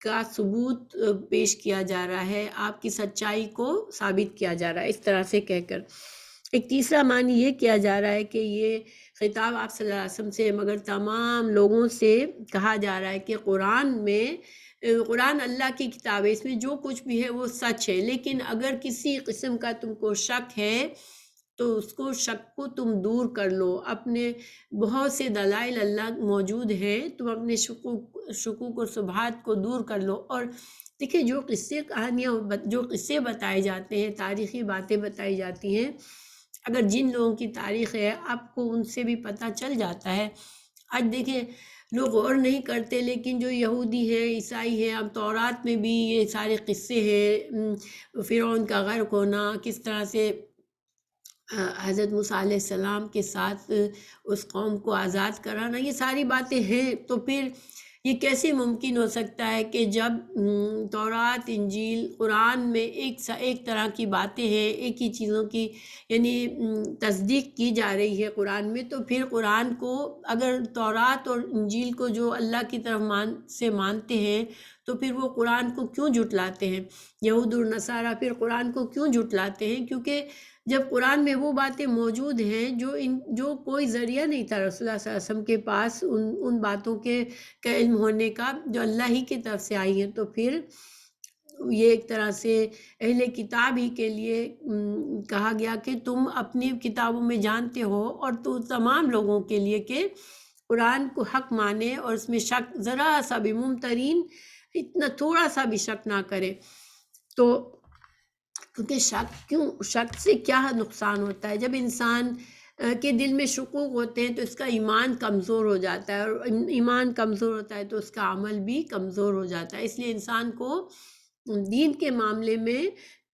کا ثبوت پیش کیا جا رہا ہے، آپ کی سچائی کو ثابت کیا جا رہا ہے، اس طرح سے کہہ کر۔ ایک تیسرا معنی یہ کیا جا رہا ہے کہ یہ خطاب آپ صلی اللہ علیہ وسلم سے مگر تمام لوگوں سے کہا جا رہا ہے کہ قرآن اللہ کی کتاب ہے، اس میں جو کچھ بھی ہے وہ سچ ہے، لیکن اگر کسی قسم کا تم کو شک ہے تو اس کو شک کو تم دور کر لو، اپنے بہت سے دلائل اللہ موجود ہیں، تم اپنے شکوک اور شبہات کو دور کر لو۔ اور دیکھیں جو قصے کہانیاں جو قصے بتائے جاتے ہیں، تاریخی باتیں بتائی جاتی ہیں، اگر جن لوگوں کی تاریخ ہے آپ کو ان سے بھی پتہ چل جاتا ہے۔ آج دیکھیں لوگ غور نہیں کرتے، لیکن جو یہودی ہیں، عیسائی ہیں، اب تورات میں بھی یہ سارے قصے ہیں، فرعون کا غرق ہونا، کس طرح سے حضرت موسیٰ علیہ السلام کے ساتھ اس قوم کو آزاد کرانا، یہ ساری باتیں ہیں۔ تو پھر یہ کیسے ممکن ہو سکتا ہے کہ جب تورات، انجیل، قرآن میں ایک طرح کی باتیں ہیں، ایک ہی چیزوں کی یعنی تصدیق کی جا رہی ہے قرآن میں، تو پھر قرآن کو اگر تورات اور انجیل کو جو اللہ کی طرف سے مانتے ہیں تو پھر وہ قرآن کو کیوں جھٹلاتے ہیں؟ یہود اور نصارہ پھر قرآن کو کیوں جھٹلاتے ہیں؟ کیونکہ جب قرآن میں وہ باتیں موجود ہیں جو کوئی ذریعہ نہیں تھا رسول اللہ صلی اللہ علیہ وسلم کے پاس ان باتوں کا علم ہونے کا جو اللہ ہی کی طرف سے آئی ہیں، تو پھر یہ ایک طرح سے اہل کتاب ہی کے لیے کہا گیا کہ تم اپنی کتابوں میں جانتے ہو، اور تو تمام لوگوں کے لیے کہ قرآن کو حق مانے اور اس میں شک ذرا سا بھی ممترین اتنا تھوڑا سا بھی شک نہ کرے۔ تو کیونکہ شک سے کیا نقصان ہوتا ہے؟ جب انسان کے دل میں شکوک ہوتے ہیں تو اس کا ایمان کمزور ہو جاتا ہے، اور ایمان کمزور ہوتا ہے تو اس کا عمل بھی کمزور ہو جاتا ہے۔ اس لیے انسان کو دین کے معاملے میں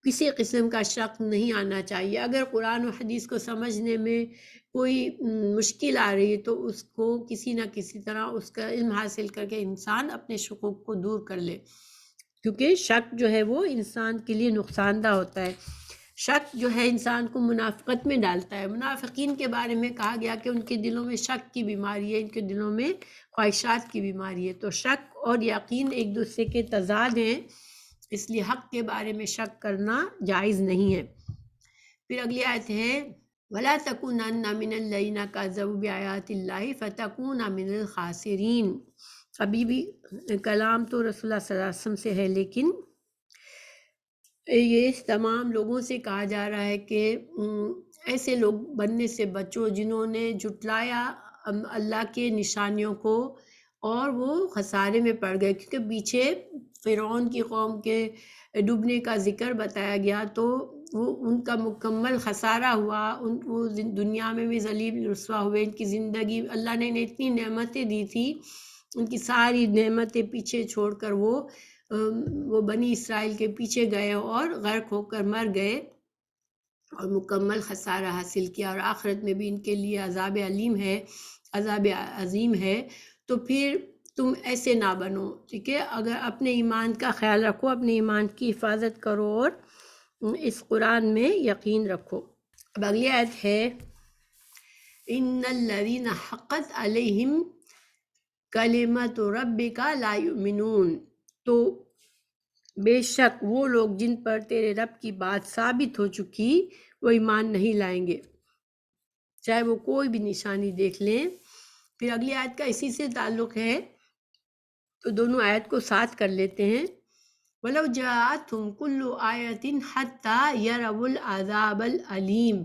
کسی قسم کا شک نہیں آنا چاہیے۔ اگر قرآن و حدیث کو سمجھنے میں کوئی مشکل آ رہی ہے تو اس کو کسی نہ کسی طرح اس کا علم حاصل کر کے انسان اپنے شکوک کو دور کر لے، کیونکہ شک جو ہے وہ انسان کے لیے نقصان دہ ہوتا ہے۔ شک جو ہے انسان کو منافقت میں ڈالتا ہے۔ منافقین کے بارے میں کہا گیا کہ ان کے دلوں میں شک کی بیماری ہے، ان کے دلوں میں خواہشات کی بیماری ہے۔ تو شک اور یقین ایک دوسرے کے تضاد ہیں، اس لیے حق کے بارے میں شک کرنا جائز نہیں ہے۔ پھر اگلی آیت ہے وَلَا تَكُونَنَّ مِنَ الَّذِينَ كَذَّبُوا بِآيَاتِ اللَّهِ فَتَكُونَ مِنَ الْخَاسِرِينَ۔ ابھی بھی کلام تو رسول اللہ صلی اللہ علیہ وسلم سے ہے، لیکن یہ تمام لوگوں سے کہا جا رہا ہے کہ ایسے لوگ بننے سے بچو جنہوں نے جھٹلایا اللہ کے نشانیوں کو، اور وہ خسارے میں پڑ گئے، کیونکہ پیچھے فرعون کی قوم کے ڈوبنے کا ذکر بتایا گیا، تو وہ ان کا مکمل خسارہ ہوا، وہ دنیا میں بھی ذلیل رسوا ہوئے، ان کی زندگی اللہ نے انہیں اتنی نعمتیں دی تھی، ان کی ساری نعمتیں پیچھے چھوڑ کر وہ بنی اسرائیل کے پیچھے گئے اور غرق ہو کر مر گئے اور مکمل خسارہ حاصل کیا، اور آخرت میں بھی ان کے لیے عذاب علیم ہے، عذاب عظیم ہے۔ تو پھر تم ایسے نہ بنو، ٹھیک ہے؟ اگر اپنے ایمان کا خیال رکھو، اپنے ایمان کی حفاظت کرو اور اس قرآن میں یقین رکھو۔ اب اگلی آیت ہے ان الذین حقت علیہم کلمۃ ربک لا یؤمنون، تو بے شک وہ لوگ جن پر تیرے رب کی بات ثابت ہو چکی وہ ایمان نہیں لائیں گے، چاہے وہ کوئی بھی نشانی دیکھ لیں۔ پھر اگلی آیت کا اسی سے تعلق ہے، تو دونوں آیت کو ساتھ کر لیتے ہیں۔ وَلَوْ جَاءَتْهُمْ كُلُّ آیَةٍ حَتَّى يَرَوُا الْعَذَابَ الْأَلِيمَ۔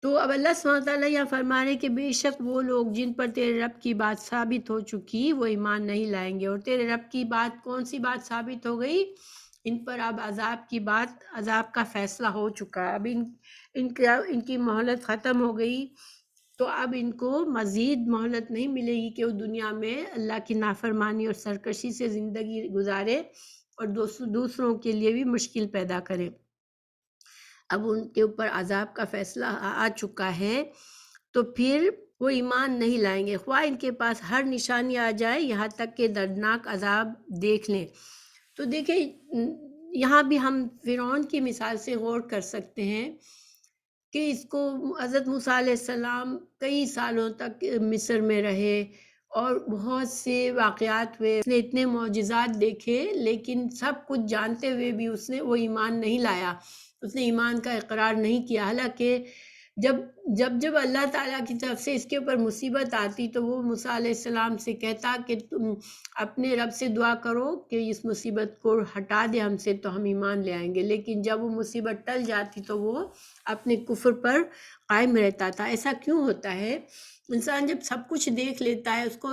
تو اب اللہ سبحانہ وتعالیٰ یہاں فرما رہے کہ بے شک وہ لوگ جن پر تیرے رب کی بات ثابت ہو چکی وہ ایمان نہیں لائیں گے، اور تیرے رب کی بات کون سی بات ثابت ہو گئی؟ ان پر اب عذاب کی بات، عذاب کا فیصلہ ہو چکا ہے، اب ان کی مہلت ختم ہو گئی، تو اب ان کو مزید مہلت نہیں ملے گی کہ وہ دنیا میں اللہ کی نافرمانی اور سرکشی سے زندگی گزارے اور دوسروں کے لیے بھی مشکل پیدا کرے۔ اب ان کے اوپر عذاب کا فیصلہ آ چکا ہے، تو پھر وہ ایمان نہیں لائیں گے، خواہ ان کے پاس ہر نشانی آ جائے، یہاں تک کہ دردناک عذاب دیکھ لیں۔ تو دیکھیں یہاں بھی ہم فرعون کی مثال سے غور کر سکتے ہیں کہ اس کو حضرت موسیٰ علیہ السلام کئی سالوں تک مصر میں رہے اور بہت سے واقعات ہوئے، اس نے اتنے معجزات دیکھے، لیکن سب کچھ جانتے ہوئے بھی اس نے وہ ایمان نہیں لایا، اس نے ایمان کا اقرار نہیں کیا، حالانکہ جب اللہ تعالیٰ کی طرف سے اس کے اوپر مصیبت آتی تو وہ موسیٰ علیہ السلام سے کہتا کہ تم اپنے رب سے دعا کرو کہ اس مصیبت کو ہٹا دے ہم سے تو ہم ایمان لے آئیں گے، لیکن جب وہ مصیبت ٹل جاتی تو وہ اپنے کفر پر قائم رہتا تھا۔ ایسا کیوں ہوتا ہے؟ انسان جب سب کچھ دیکھ لیتا ہے، اس کو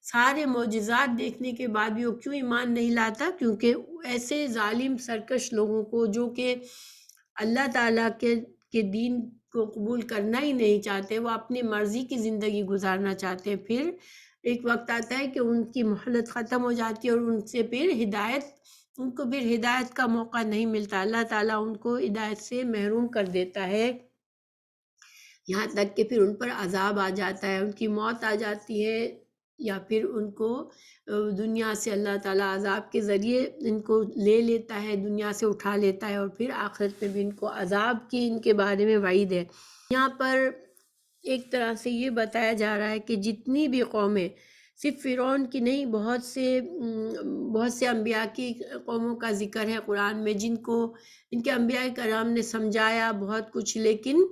سارے معجزات دیکھنے کے بعد بھی وہ کیوں ایمان نہیں لاتا؟ کیونکہ ایسے ظالم سرکش لوگوں کو جو کہ اللہ تعالیٰ کے دین کو قبول کرنا ہی نہیں چاہتے، وہ اپنی مرضی کی زندگی گزارنا چاہتے ہیں، پھر ایک وقت آتا ہے کہ ان کی مہلت ختم ہو جاتی ہے اور ان کو پھر ہدایت کا موقع نہیں ملتا، اللہ تعالیٰ ان کو ہدایت سے محروم کر دیتا ہے، یہاں تک کہ پھر ان پر عذاب آ جاتا ہے، ان کی موت آ جاتی ہے، یا پھر ان کو دنیا سے اللہ تعالیٰ عذاب کے ذریعے ان کو لے لیتا ہے، دنیا سے اٹھا لیتا ہے، اور پھر آخرت میں بھی ان کو عذاب کی ان کے بارے میں وعید ہے۔ یہاں پر ایک طرح سے یہ بتایا جا رہا ہے کہ جتنی بھی قومیں، صرف فرعون کی نہیں، بہت سے انبیاء کی قوموں کا ذکر ہے قرآن میں، جن کو ان کے انبیاء کرام نے سمجھایا بہت کچھ، لیکن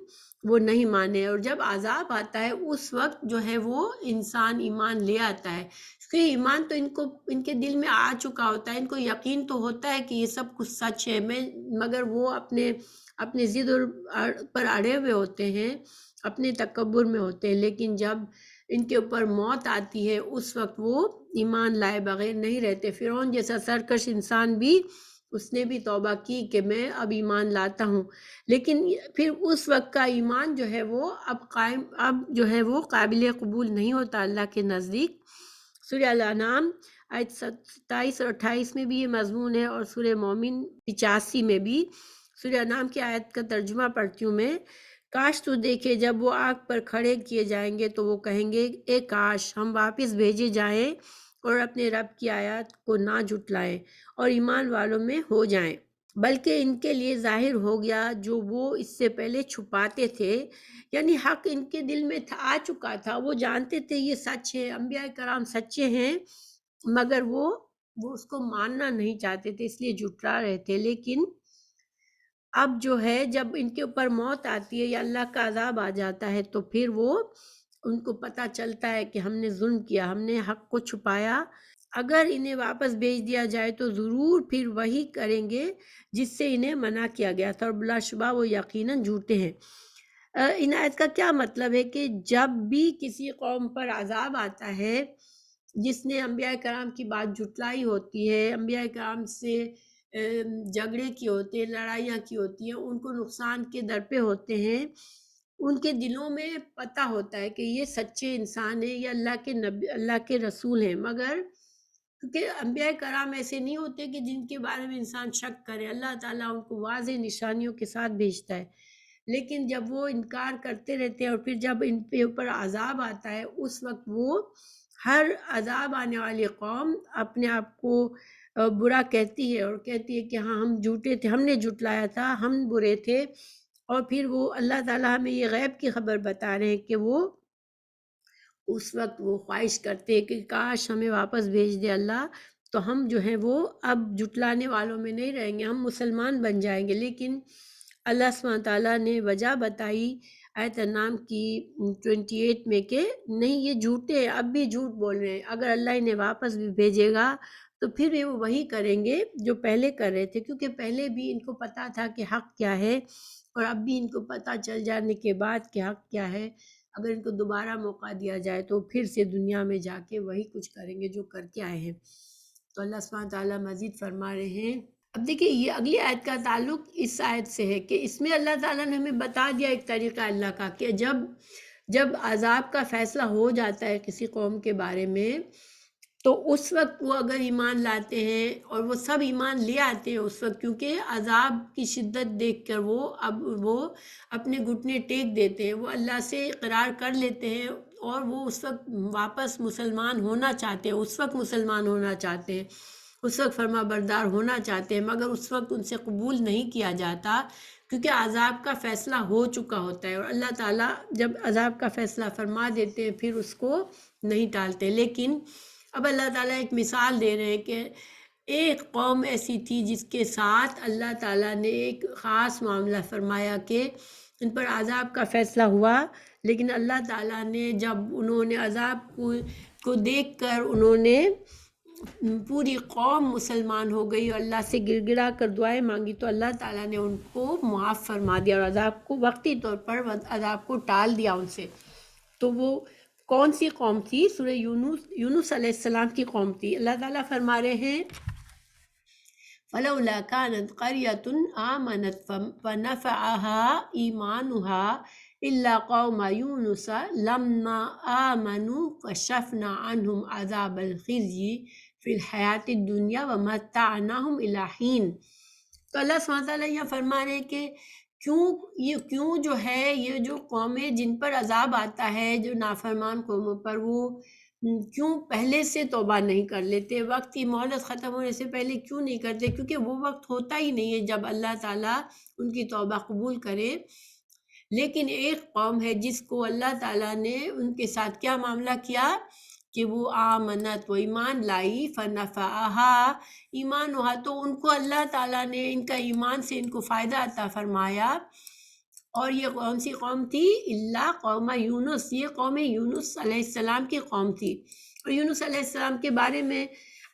وہ نہیں مانے، اور جب عذاب آتا ہے اس وقت جو ہے وہ انسان ایمان لے آتا ہے، کیونکہ ایمان تو ان کے دل میں آ چکا ہوتا ہے، ان کو یقین تو ہوتا ہے کہ یہ سب کچھ سچ ہے، مگر وہ اپنے ضد پر اڑے ہوئے ہوتے ہیں، اپنے تکبر میں ہوتے ہیں، لیکن جب ان کے اوپر موت آتی ہے اس وقت وہ ایمان لائے بغیر نہیں رہتے۔ فرعون جیسا سرکش انسان بھی، اس نے بھی توبہ کی کہ میں اب ایمان لاتا ہوں، لیکن پھر اس وقت کا ایمان جو ہے وہ اب جو ہے وہ قابل قبول نہیں ہوتا اللہ کے نزدیک۔ سورہ الانعام آیت 27 اور 28 میں بھی یہ مضمون ہے، اور سورہ مومن 85 میں بھی۔ سورہ الانعام کی آیت کا ترجمہ پڑھتی ہوں میں۔ کاش تو دیکھے جب وہ آگ پر کھڑے کیے جائیں گے تو وہ کہیں گے اے کاش ہم واپس بھیجے جائیں اور اپنے رب کی آیات کو نہ جھٹلائیں اور ایمان والوں میں ہو جائیں، بلکہ ان کے لیے ظاہر ہو گیا جو وہ اس سے پہلے چھپاتے تھے، یعنی حق ان کے دل میں آ چکا تھا، وہ جانتے تھے یہ سچ ہے، انبیاء کرام سچے ہیں، مگر وہ اس کو ماننا نہیں چاہتے تھے، اس لیے جھٹلا رہے تھے۔ لیکن اب جو ہے جب ان کے اوپر موت آتی ہے یا اللہ کا عذاب آ جاتا ہے تو پھر ان کو پتہ چلتا ہے کہ ہم نے ظلم کیا، ہم نے حق کو چھپایا، اگر انہیں واپس بھیج دیا جائے تو ضرور پھر وہی کریں گے جس سے انہیں منع کیا گیا تھا، اور بلا شبہ وہ یقیناً جھوٹے ہیں۔ ان آیت کا کیا مطلب ہے کہ جب بھی کسی قوم پر عذاب آتا ہے جس نے انبیاء کرام کی بات جھٹلائی ہوتی ہے، انبیاء کرام سے جھگڑے کی ہوتے ہیں، لڑائیاں کی ہوتی ہیں، ان کو نقصان کے در پہ ہوتے ہیں، ان کے دلوں میں پتہ ہوتا ہے کہ یہ سچے انسان ہیں، یہ اللہ کے نبی، اللہ کے رسول ہیں، مگر کیونکہ انبیاء کرام ایسے نہیں ہوتے کہ جن کے بارے میں انسان شک کرے، اللہ تعالیٰ ان کو واضح نشانیوں کے ساتھ بھیجتا ہے، لیکن جب وہ انکار کرتے رہتے ہیں اور پھر جب ان کے اوپر عذاب آتا ہے اس وقت وہ ہر عذاب آنے والی قوم اپنے آپ کو برا کہتی ہے اور کہتی ہے کہ ہاں ہم جھوٹے تھے، ہم نے جھٹلایا تھا، ہم برے تھے، اور پھر وہ اللہ تعالیٰ ہمیں یہ غیب کی خبر بتا رہے ہیں کہ وہ اس وقت وہ خواہش کرتے کہ کاش ہمیں واپس بھیج دے اللہ، تو ہم جو ہیں وہ اب جھٹلانے والوں میں نہیں رہیں گے، ہم مسلمان بن جائیں گے۔ لیکن اللہ سبحانہ تعالیٰ نے وجہ بتائی آیت انعام کی 28 میں کہ نہیں، یہ جھوٹے ہیں، اب بھی جھوٹ بول رہے ہیں، اگر اللہ انہیں واپس بھی بھیجے گا تو پھر وہ وہی کریں گے جو پہلے کر رہے تھے، کیونکہ پہلے بھی ان کو پتہ تھا کہ حق کیا ہے، اور اب بھی ان کو پتہ چل جانے کے بعد کہ حق کیا ہے، اگر ان کو دوبارہ موقع دیا جائے تو پھر سے دنیا میں جا کے وہی کچھ کریں گے جو کر کے آئے ہیں۔ تو اللہ سبحانہ تعالیٰ مزید فرما رہے ہیں۔ اب دیکھیں یہ اگلی آیت کا تعلق اس آیت سے ہے کہ اس میں اللہ تعالیٰ نے ہمیں بتا دیا ایک طریقہ اللہ کا کہ جب عذاب کا فیصلہ ہو جاتا ہے کسی قوم کے بارے میں تو اس وقت وہ اگر ایمان لاتے ہیں، اور وہ سب ایمان لے آتے ہیں اس وقت، کیونکہ عذاب کی شدت دیکھ کر وہ اپنے گھٹنے ٹیک دیتے ہیں، وہ اللہ سے اقرار کر لیتے ہیں، اور وہ اس وقت واپس مسلمان ہونا چاہتے ہیں، اس وقت مسلمان ہونا چاہتے ہیں، اس وقت فرما بردار ہونا چاہتے ہیں، مگر اس وقت ان سے قبول نہیں کیا جاتا کیونکہ عذاب کا فیصلہ ہو چکا ہوتا ہے، اور اللہ تعالیٰ جب عذاب کا فیصلہ فرما دیتے ہیں پھر اس کو نہیں ٹالتے۔ لیکن اب اللہ تعالیٰ ایک مثال دے رہے ہیں کہ ایک قوم ایسی تھی جس کے ساتھ اللہ تعالیٰ نے ایک خاص معاملہ فرمایا کہ ان پر عذاب کا فیصلہ ہوا، لیکن اللہ تعالیٰ نے جب انہوں نے عذاب کو دیکھ کر انہوں نے پوری قوم مسلمان ہو گئی اور اللہ سے گڑ گڑا کر دعائیں مانگی تو اللہ تعالیٰ نے ان کو معاف فرما دیا اور عذاب کو وقتی طور پر عذاب کو ٹال دیا ان سے۔ تو وہ کون سی قوم تھی؟ سورہ یونس علیہ السلام کی قوم تھی۔ اللہ تعالیٰ فرما رہے ہیں فَلَوْلَا كَانَتْ قَرْيَةٌ آمَنَتْ فَنَفَعَهَا إِيمَانُهَا إِلَّا قَوْمَ يُونُسَ لَمَّا آمَنُوا كَشَفْنَا عَنْهُمْ عَذَابَ الْخِزْيِ فِي الْحَيَاةِ الدُّنْيَا وَمَتَّعْنَاهُمْ إِلَىٰ حِینٍ۔ تو اللہ سبحانہ تعالیٰ یہاں فرما رہے ہیں کہ کیوں جو ہے یہ جو قومیں جن پر عذاب آتا ہے، جو نافرمان قوموں پر، وہ کیوں پہلے سے توبہ نہیں کر لیتے، وقت کی مہلت ختم ہونے سے پہلے کیوں نہیں کرتے؟ کیونکہ وہ وقت ہوتا ہی نہیں ہے جب اللہ تعالیٰ ان کی توبہ قبول کرے۔ لیکن ایک قوم ہے جس کو اللہ تعالیٰ نے ان کے ساتھ کیا معاملہ کیا کہ وہ آمنت، وہ ایمان لائی، فنفعہا ایمانہا، تو ان کو اللہ تعالیٰ نے ان کا ایمان سے ان کو فائدہ عطا فرمایا۔ اور یہ کون سی قوم تھی؟ اللہ قوم یونس، یہ قوم یونس علیہ السلام کی قوم تھی۔ اور یونس علیہ السلام کے بارے میں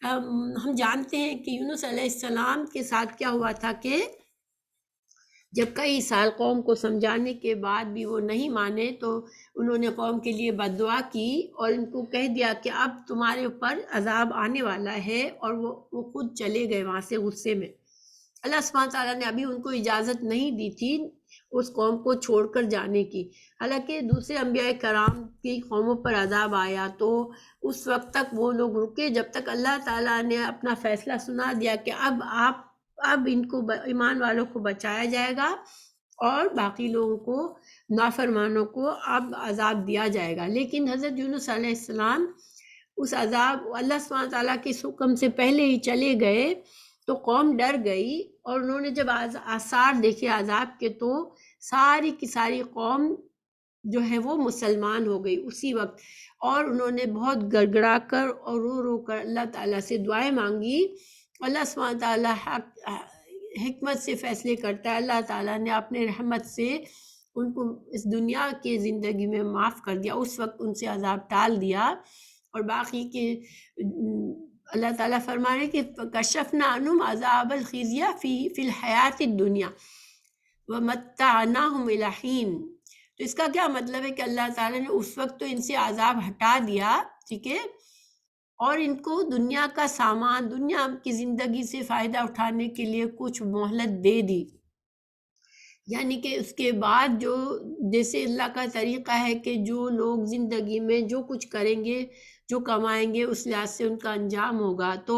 ہم جانتے ہیں کہ یونس علیہ السلام کے ساتھ کیا ہوا تھا کہ جب کئی سال قوم کو سمجھانے کے بعد بھی وہ نہیں مانے تو انہوں نے قوم کے لیے بد دعا کی اور ان کو کہہ دیا کہ اب تمہارے اوپر عذاب آنے والا ہے، اور وہ خود چلے گئے وہاں سے غصے میں۔ اللہ سبحانہ تعالیٰ نے ابھی ان کو اجازت نہیں دی تھی اس قوم کو چھوڑ کر جانے کی، حالانکہ دوسرے انبیاء کرام کی قوموں پر عذاب آیا تو اس وقت تک وہ لوگ رکے جب تک اللہ تعالیٰ نے اپنا فیصلہ سنا دیا کہ اب ان کو ایمان والوں کو بچایا جائے گا اور باقی لوگوں کو، نافرمانوں کو اب عذاب دیا جائے گا۔ لیکن حضرت یونس علیہ السلام اس عذاب اللہ سبحانہ تعالیٰ کے حکم سے پہلے ہی چلے گئے تو قوم ڈر گئی، اور انہوں نے جب آثار دیکھے عذاب کے تو ساری کی ساری قوم جو ہے وہ مسلمان ہو گئی اسی وقت، اور انہوں نے بہت گڑ گڑا کر اور رو رو کر اللہ تعالیٰ سے دعائیں مانگی۔ اللہ سبحانہ تعالیٰ حکمت سے فیصلے کرتا ہے، اللہ تعالیٰ نے اپنے رحمت سے ان کو اس دنیا کے زندگی میں معاف کر دیا، اس وقت ان سے عذاب ٹال دیا، اور باقی کے اللہ تعالیٰ فرما رہے کہ کشفنا عنہم عذاب الخزي فی الحیات الدنیا ومتعناہم الی حین۔ تو اس کا کیا مطلب ہے کہ اللہ تعالیٰ نے اس وقت تو ان سے عذاب ہٹا دیا، ٹھیک ہے، اور ان کو دنیا کا سامان، دنیا کی زندگی سے فائدہ اٹھانے کے لیے کچھ مہلت دے دی۔ یعنی کہ اس کے بعد جو جیسے اللہ کا طریقہ ہے کہ جو لوگ زندگی میں جو کچھ کریں گے، جو کمائیں گے، اس لحاظ سے ان کا انجام ہوگا۔ تو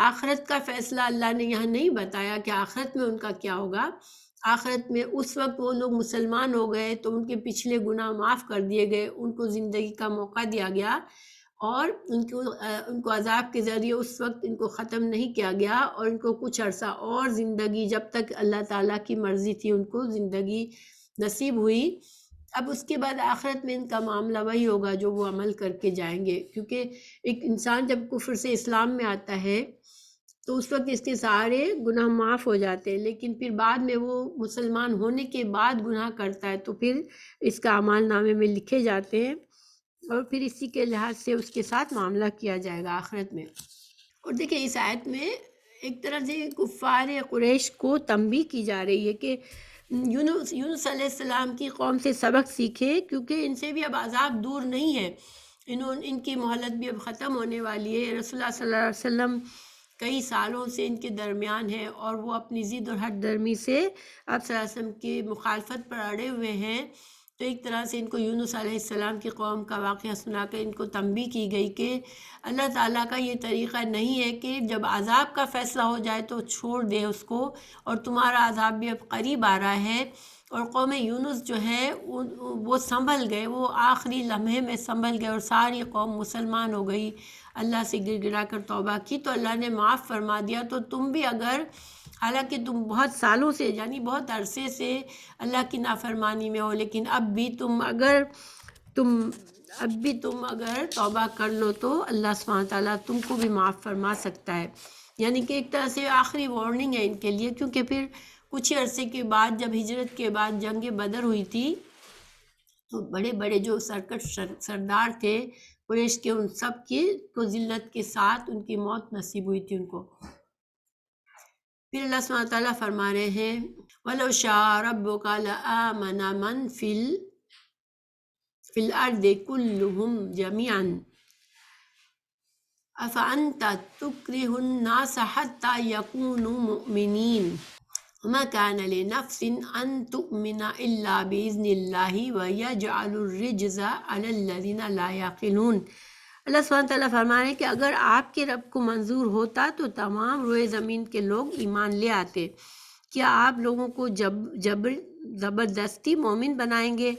آخرت کا فیصلہ اللہ نے یہاں نہیں بتایا کہ آخرت میں ان کا کیا ہوگا۔ آخرت میں اس وقت وہ لوگ مسلمان ہو گئے تو ان کے پچھلے گناہ معاف کر دیے گئے، ان کو زندگی کا موقع دیا گیا، اور ان کو عذاب کے ذریعے اس وقت ان کو ختم نہیں کیا گیا، اور ان کو کچھ عرصہ اور زندگی، جب تک اللہ تعالیٰ کی مرضی تھی ان کو زندگی نصیب ہوئی۔ اب اس کے بعد آخرت میں ان کا معاملہ وہی ہوگا جو وہ عمل کر کے جائیں گے، کیونکہ ایک انسان جب کفر سے اسلام میں آتا ہے تو اس وقت اس کے سارے گناہ معاف ہو جاتے ہیں، لیکن پھر بعد میں وہ مسلمان ہونے کے بعد گناہ کرتا ہے تو پھر اس کا اعمال نامے میں لکھے جاتے ہیں، اور پھر اسی کے لحاظ سے اس کے ساتھ معاملہ کیا جائے گا آخرت میں۔ اور دیکھیں اس آیت میں ایک طرح سے کفار قریش کو تنبیہ کی جا رہی ہے کہ یونس علیہ السلام کی قوم سے سبق سیکھے، کیونکہ ان سے بھی اب عذاب دور نہیں ہے، ان کی مہلت بھی اب ختم ہونے والی ہے۔ رسول اللہ صلی اللہ علیہ وسلم کئی سالوں سے ان کے درمیان ہے، اور وہ اپنی ضد اور ہٹ درمی سے آپ صلی اللہ علیہ وسلم کی مخالفت پر اڑے ہوئے ہیں۔ تو ایک طرح سے ان کو یونس علیہ السلام کی قوم کا واقعہ سنا کر ان کو تنبیہ کی گئی کہ اللہ تعالیٰ کا یہ طریقہ نہیں ہے کہ جب عذاب کا فیصلہ ہو جائے تو چھوڑ دے اس کو، اور تمہارا عذاب بھی اب قریب آ رہا ہے۔ اور قوم یونس جو ہے وہ سنبھل گئے، وہ آخری لمحے میں سنبھل گئے، اور ساری قوم مسلمان ہو گئی، اللہ سے گر گرا کر توبہ کی تو اللہ نے معاف فرما دیا۔ تو تم بھی اگر، حالانکہ تم بہت سالوں سے، یعنی بہت عرصے سے اللہ کی نافرمانی میں ہو، لیکن اب بھی تم اگر توبہ کر لو تو اللہ سبحانہ تعالیٰ تم کو بھی معاف فرما سکتا ہے۔ یعنی کہ ایک طرح سے آخری وارننگ ہے ان کے لیے، کیونکہ پھر کچھ عرصے کے بعد جب ہجرت کے بعد جنگ بدر ہوئی تھی تو بڑے بڑے جو سرکش سردار تھے قریش کے، ان سب کی کو ذلت کے ساتھ ان کی موت نصیب ہوئی تھی ان کو۔ پھر اللہ سبحانہ تعالیٰ فرما رہے ہیں وَلَوْ شَاءَ رَبُّكَ لَآمَنَ مَنْ فِي الْأَرْضِ كُلُّهُمْ جَمِيعًا أَفَأَنْتَ تُكْرِهُ النَّاسَ حَتَّى يَكُونُوا مُؤْمِنِينَ وَمَا كَانَ لِنَفْسٍ أَن تُؤْمِنَ إِلَّا بِإِذْنِ اللَّهِ وَيَجْعَلُ الرِّجْزَ عَلَى الَّذِينَ لَا يَعْقِلُونَ۔ اللہ سبحانہ تعالیٰ فرما رہے ہیں کہ اگر آپ کے رب کو منظور ہوتا تو تمام روئے زمین کے لوگ ایمان لے آتے۔ کیا آپ لوگوں کو زبردستی مومن بنائیں گے؟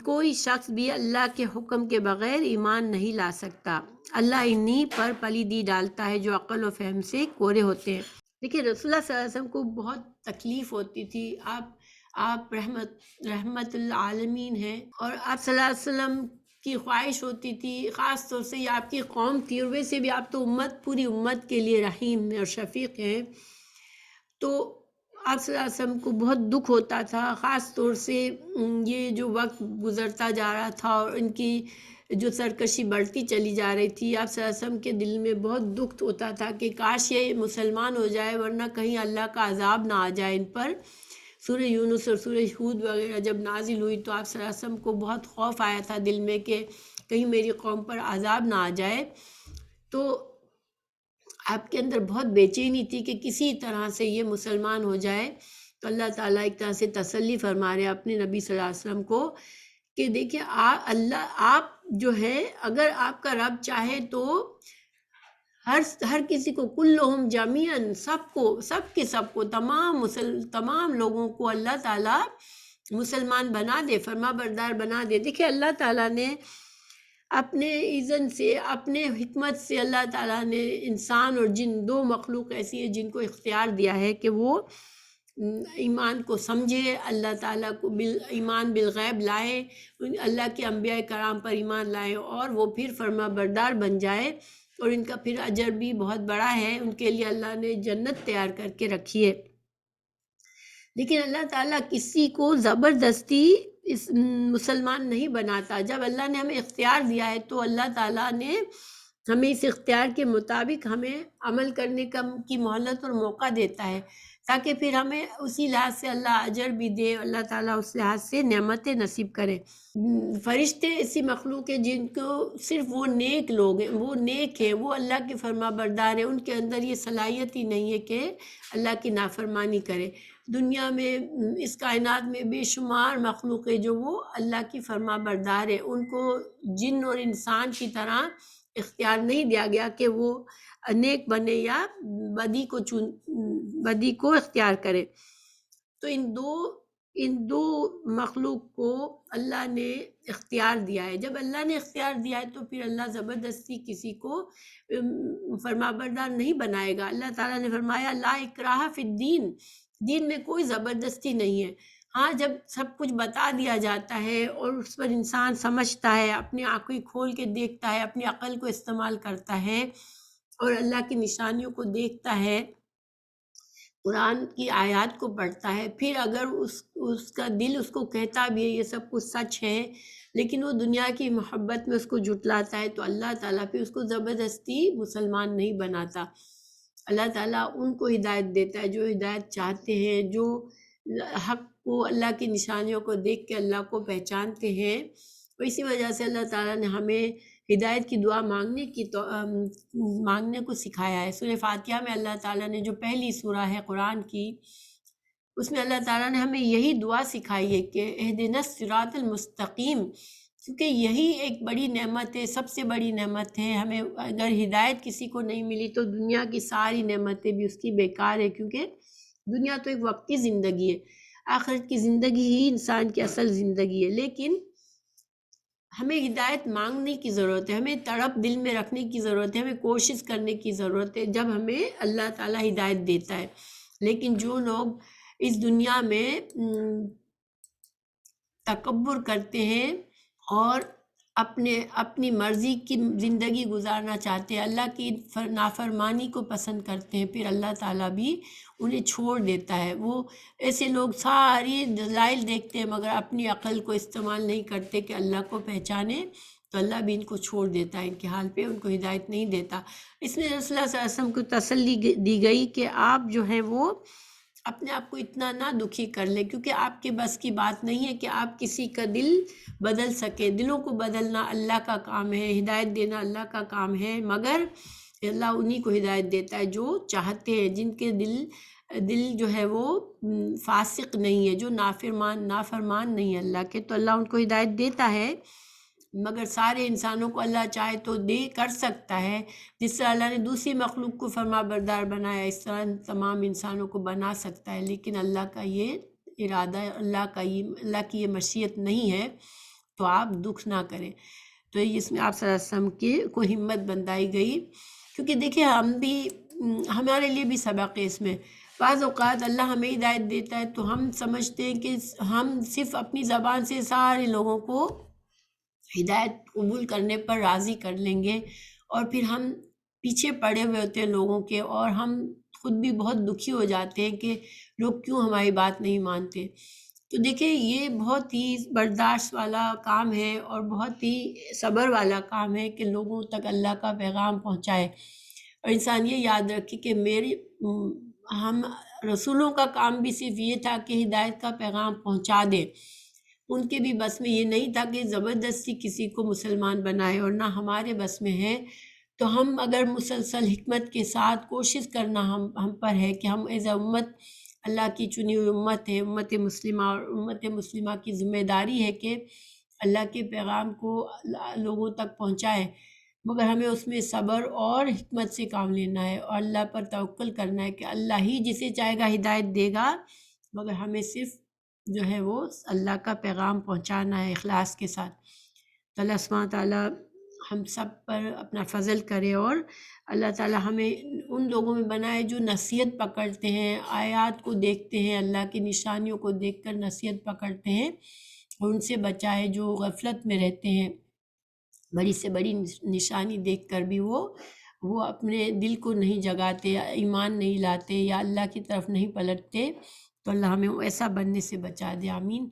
کوئی شخص بھی اللہ کے حکم کے بغیر ایمان نہیں لا سکتا۔ اللہ انہی پر پلیدی ڈالتا ہے جو عقل و فہم سے کورے ہوتے ہیں۔ دیکھیں رسول اللہ صلی اللہ علیہ وسلم کو بہت تکلیف ہوتی تھی، آپ رحمت العالمین ہیں، اور آپ صلی اللہ علیہ وسلم کی خواہش ہوتی تھی، خاص طور سے یہ آپ کی قوم تھی، اور ویسے بھی آپ تو پوری امت کے لیے رحیم اور شفیق ہیں، تو آپ صلی اللہ علیہ وسلم کو بہت دکھ ہوتا تھا، خاص طور سے یہ جو وقت گزرتا جا رہا تھا اور ان کی جو سرکشی بڑھتی چلی جا رہی تھی، آپ صلی اللہ علیہ وسلم کے دل میں بہت دکھ ہوتا تھا کہ کاش یہ مسلمان ہو جائے، ورنہ کہیں اللہ کا عذاب نہ آ جائے ان پر۔ سورہ یونس اور سورہ ہود وغیرہ جب نازل ہوئی تو آپ صلی اللہ علیہ وسلم کو بہت خوف آیا تھا دل میں کہ کہیں میری قوم پر عذاب نہ آ جائے، تو آپ کے اندر بہت بے چینی تھی کہ کسی طرح سے یہ مسلمان ہو جائے۔ تو اللہ تعالیٰ ایک طرح سے تسلی فرما رہے اپنے نبی صلی اللہ علیہ وسلم کو کہ دیکھیں آپ جو ہے، اگر آپ کا رب چاہے تو ہر کسی کو، کلہم جمیعاً، سب کو تمام لوگوں کو اللہ تعالیٰ مسلمان بنا دے، فرما بردار بنا دے۔ دیکھیں اللہ تعالیٰ نے اپنے اذن سے، اپنے حکمت سے، اللہ تعالیٰ نے انسان اور جن، دو مخلوق ایسی ہے جن کو اختیار دیا ہے کہ وہ ایمان کو سمجھے، اللہ تعالیٰ کو ایمان بالغیب لائے، اللہ کے انبیاء کرام پر ایمان لائے، اور وہ پھر فرما بردار بن جائے، اور ان کا پھر اجر بھی بہت بڑا ہے، ان کے لیے اللہ نے جنت تیار کر کے رکھی ہے۔ لیکن اللہ تعالیٰ کسی کو زبردستی مسلمان نہیں بناتا۔ جب اللہ نے ہمیں اختیار دیا ہے تو اللہ تعالیٰ نے ہمیں اس اختیار کے مطابق ہمیں عمل کرنے کی مہلت اور موقع دیتا ہے، تاکہ پھر ہمیں اسی لحاظ سے اللہ اجر بھی دے، اللہ تعالیٰ اس لحاظ سے نعمتیں نصیب کرے۔ فرشتے ایسی مخلوق ہے جن کو صرف وہ نیک لوگ ہیں، وہ نیک ہیں، وہ اللہ کے فرما بردار ہیں، ان کے اندر یہ صلاحیت ہی نہیں ہے کہ اللہ کی نافرمانی کرے۔ دنیا میں اس کائنات میں بے شمار مخلوق ہے جو وہ اللہ کی فرما بردار ہے، ان کو جن اور انسان کی طرح اختیار نہیں دیا گیا کہ وہ نیک بنے یا بدی کو اختیار کرے۔ تو ان دو مخلوق کو اللہ نے اختیار دیا ہے۔ جب اللہ نے اختیار دیا ہے تو پھر اللہ زبردستی کسی کو فرما بردار نہیں بنائے گا۔ اللہ تعالیٰ نے فرمایا لا اکراہ فی الدین، دین میں کوئی زبردستی نہیں ہے۔ ہاں جب سب کچھ بتا دیا جاتا ہے اور اس پر انسان سمجھتا ہے، اپنی آنکھیں کھول کے دیکھتا ہے، اپنی عقل کو استعمال کرتا ہے اور اللہ کی نشانیوں کو دیکھتا ہے، قرآن کی آیات کو پڑھتا ہے، پھر اگر اس کا دل اس کو کہتا بھی ہے یہ سب کچھ سچ ہے، لیکن وہ دنیا کی محبت میں اس کو جھٹلاتا ہے، تو اللہ تعالیٰ پھر اس کو زبردستی مسلمان نہیں بناتا۔ اللہ تعالیٰ ان کو ہدایت دیتا ہے جو ہدایت چاہتے ہیں، جو حق کو، اللہ کی نشانیوں کو دیکھ کے اللہ کو پہچانتے ہیں۔ اور اسی وجہ سے اللہ تعالیٰ نے ہمیں ہدایت کی دعا مانگنے کو سکھایا ہے۔ سورہ فاتحہ میں اللہ تعالیٰ نے جو پہلی سورہ ہے قرآن کی، اس میں اللہ تعالیٰ نے ہمیں یہی دعا سکھائی ہے کہ اہدنا الصراط المستقیم، کیونکہ یہی ایک بڑی نعمت ہے، سب سے بڑی نعمت ہے۔ ہمیں اگر ہدایت کسی کو نہیں ملی تو دنیا کی ساری نعمتیں بھی اس کی بیکار ہے، کیونکہ دنیا تو ایک وقتی زندگی ہے، آخرت کی زندگی ہی انسان کی اصل زندگی ہے۔ لیکن ہمیں ہدایت مانگنے کی ضرورت ہے، ہمیں تڑپ دل میں رکھنے کی ضرورت ہے، ہمیں کوشش کرنے کی ضرورت ہے، جب ہمیں اللہ تعالیٰ ہدایت دیتا ہے۔ لیکن جو لوگ اس دنیا میں تکبر کرتے ہیں اور اپنی مرضی کی زندگی گزارنا چاہتے ہیں، اللہ کی نافرمانی کو پسند کرتے ہیں، پھر اللہ تعالیٰ بھی انہیں چھوڑ دیتا ہے۔ وہ ایسے لوگ ساری دلائل دیکھتے ہیں مگر اپنی عقل کو استعمال نہیں کرتے کہ اللہ کو پہچانے، تو اللہ بھی ان کو چھوڑ دیتا ہے، ان کے حال پہ ان کو ہدایت نہیں دیتا۔ اس میں رسول اللہ صلی اللہ علیہ وسلم کو تسلی دی گئی کہ آپ جو ہیں وہ اپنے آپ کو اتنا نہ دکھی کر لیں، کیونکہ آپ کے بس کی بات نہیں ہے کہ آپ کسی کا دل بدل سکے۔ دلوں کو بدلنا اللہ کا کام ہے، ہدایت دینا اللہ کا کام ہے، مگر اللہ انہی کو ہدایت دیتا ہے جو چاہتے ہیں، جن کے دل جو ہے وہ فاسق نہیں ہے، جو نافرمان نہیں ہے اللہ کے، تو اللہ ان کو ہدایت دیتا ہے۔ مگر سارے انسانوں کو اللہ چاہے تو کر سکتا ہے، جس طرح اللہ نے دوسری مخلوق کو فرما بردار بنایا، اس طرح تمام انسانوں کو بنا سکتا ہے، لیکن اللہ کا یہ ارادہ ہے، اللہ کی یہ مشیت نہیں ہے، تو آپ دکھ نہ کریں۔ تو اس میں آپ صلی اللہ علیہ وسلم کو ہمت بندائی گئی، کیونکہ دیکھیں ہمارے لیے بھی سبق ہے اس میں۔ بعض اوقات اللہ ہمیں ہدایت دیتا ہے تو ہم سمجھتے ہیں کہ ہم صرف اپنی زبان سے سارے لوگوں کو ہدایت قبول کرنے پر راضی کر لیں گے، اور پھر ہم پیچھے پڑے ہوئے ہوتے ہیں لوگوں کے، اور ہم خود بھی بہت دکھی ہو جاتے ہیں کہ لوگ کیوں ہماری بات نہیں مانتے۔ تو دیکھیں یہ بہت ہی برداشت والا کام ہے اور بہت ہی صبر والا کام ہے کہ لوگوں تک اللہ کا پیغام پہنچائے، اور انسان یہ یاد رکھے کہ ہم رسولوں کا کام بھی صرف یہ تھا کہ ہدایت کا پیغام پہنچا دیں، ان کے بھی بس میں یہ نہیں تھا کہ زبردستی کسی کو مسلمان بنائے، اور نہ ہمارے بس میں ہے۔ تو ہم اگر مسلسل حکمت کے ساتھ کوشش کرنا ہم پر ہے کہ ہم ایز امت، اللہ کی چنی ہوئی امت ہے، امت مسلمہ، اور امت مسلمہ کی ذمہ داری ہے کہ اللہ کے پیغام کو لوگوں تک پہنچائے، مگر ہمیں اس میں صبر اور حکمت سے کام لینا ہے، اور اللہ پر توکل کرنا ہے کہ اللہ ہی جسے چاہے گا ہدایت دے گا، مگر ہمیں صرف جو ہے وہ اللہ کا پیغام پہنچانا ہے اخلاص کے ساتھ۔ تو اللہ سبحانہ تعالیٰ ہم سب پر اپنا فضل کرے، اور اللہ تعالیٰ ہمیں ان لوگوں میں بنائے جو نصیحت پکڑتے ہیں، آیات کو دیکھتے ہیں، اللہ کی نشانیوں کو دیکھ کر نصیحت پکڑتے ہیں، اور ان سے بچائے جو غفلت میں رہتے ہیں، بڑی سے بڑی نشانی دیکھ کر بھی وہ اپنے دل کو نہیں جگاتے، یا ایمان نہیں لاتے، یا اللہ کی طرف نہیں پلٹتے، تو اللہ ہمیں ایسا بننے سے بچا دے، آمین۔